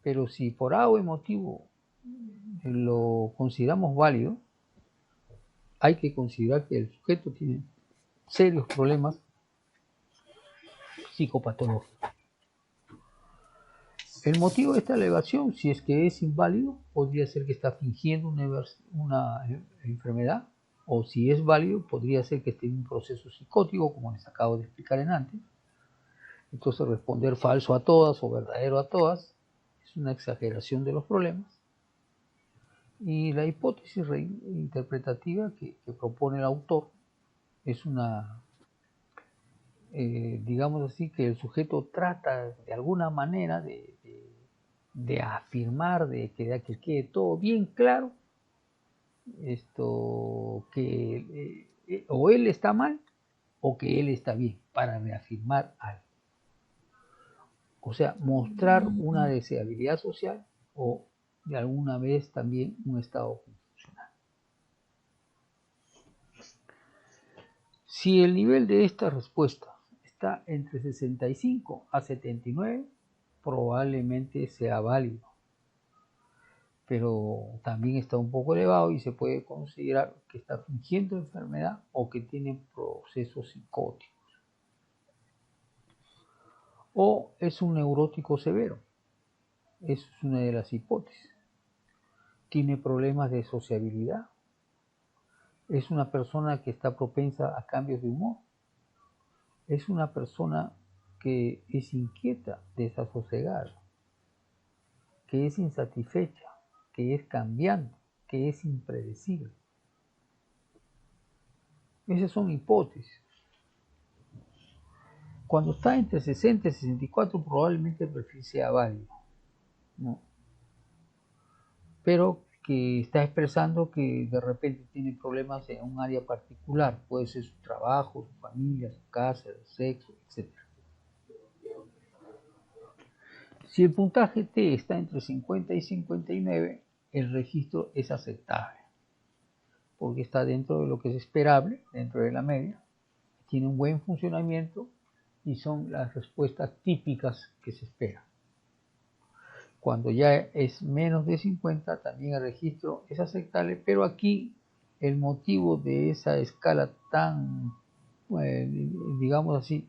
pero si por algo motivo lo consideramos válido, hay que considerar que el sujeto tiene serios problemas psicopatológicos. El motivo de esta elevación, si es que es inválido, podría ser que está fingiendo una enfermedad, o si es válido, podría ser que esté en un proceso psicótico, como les acabo de explicar en antes. Entonces responder falso a todas o verdadero a todas es una exageración de los problemas. Y la hipótesis interpretativa que propone el autor es una, digamos así, que el sujeto trata de alguna manera de afirmar, de que quede todo bien claro, que o él está mal o que él está bien, para reafirmar algo. O sea, mostrar una deseabilidad social o de alguna vez también un estado funcional. Si el nivel de esta respuesta está entre 65 a 79, probablemente sea válido, pero también está un poco elevado y se puede considerar que está fingiendo enfermedad o que tiene procesos psicóticos. O es un neurótico severo, esa es una de las hipótesis. Tiene problemas de sociabilidad, es una persona que está propensa a cambios de humor, es una persona que es inquieta, desasosegada, que es insatisfecha, que es cambiante, que es impredecible. Esas son hipótesis. Cuando está entre 60 y 64 probablemente el perfil sea válido, ¿no? Pero que está expresando que de repente tiene problemas en un área particular, puede ser su trabajo, su familia, su casa, el sexo, etc. Si el puntaje T está entre 50 y 59, el registro es aceptable, porque está dentro de lo que es esperable, dentro de la media, tiene un buen funcionamiento y son las respuestas típicas que se esperan. Cuando ya es menos de 50, también el registro es aceptable, pero aquí el motivo de esa escala tan, digamos así,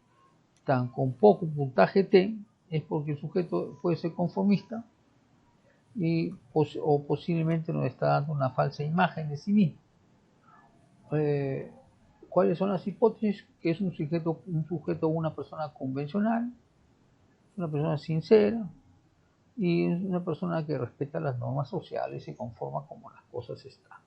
tan con poco puntaje T, es porque el sujeto puede ser conformista o posiblemente nos está dando una falsa imagen de sí mismo. ¿Cuáles son las hipótesis? Que es un sujeto una persona convencional, una persona sincera y una persona que respeta las normas sociales y se conforma como las cosas están.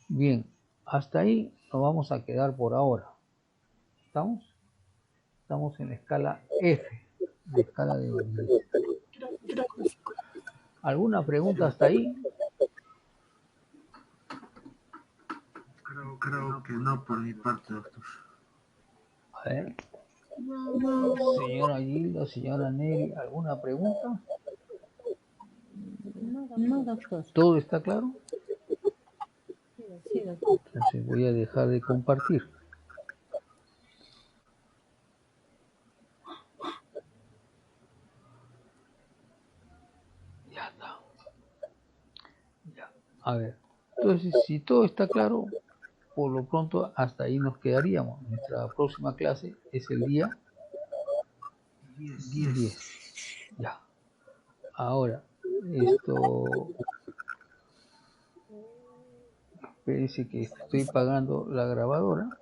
Bien, hasta ahí nos vamos a quedar por ahora. ¿Estamos? Estamos en la escala F, la escala de validez. ¿Alguna pregunta hasta ahí? Creo que no por mi parte, doctor. A ver. Señora Gilda, señora Neri, ¿alguna pregunta? No, doctor. ¿Todo está claro? Sí, doctor. Entonces voy a dejar de compartir. Ya está. Ya. A ver. Entonces, si todo está claro, por lo pronto hasta ahí nos quedaríamos. Nuestra próxima clase es el día 10. Ya. Ahora, esto... Parece que estoy pagando la grabadora.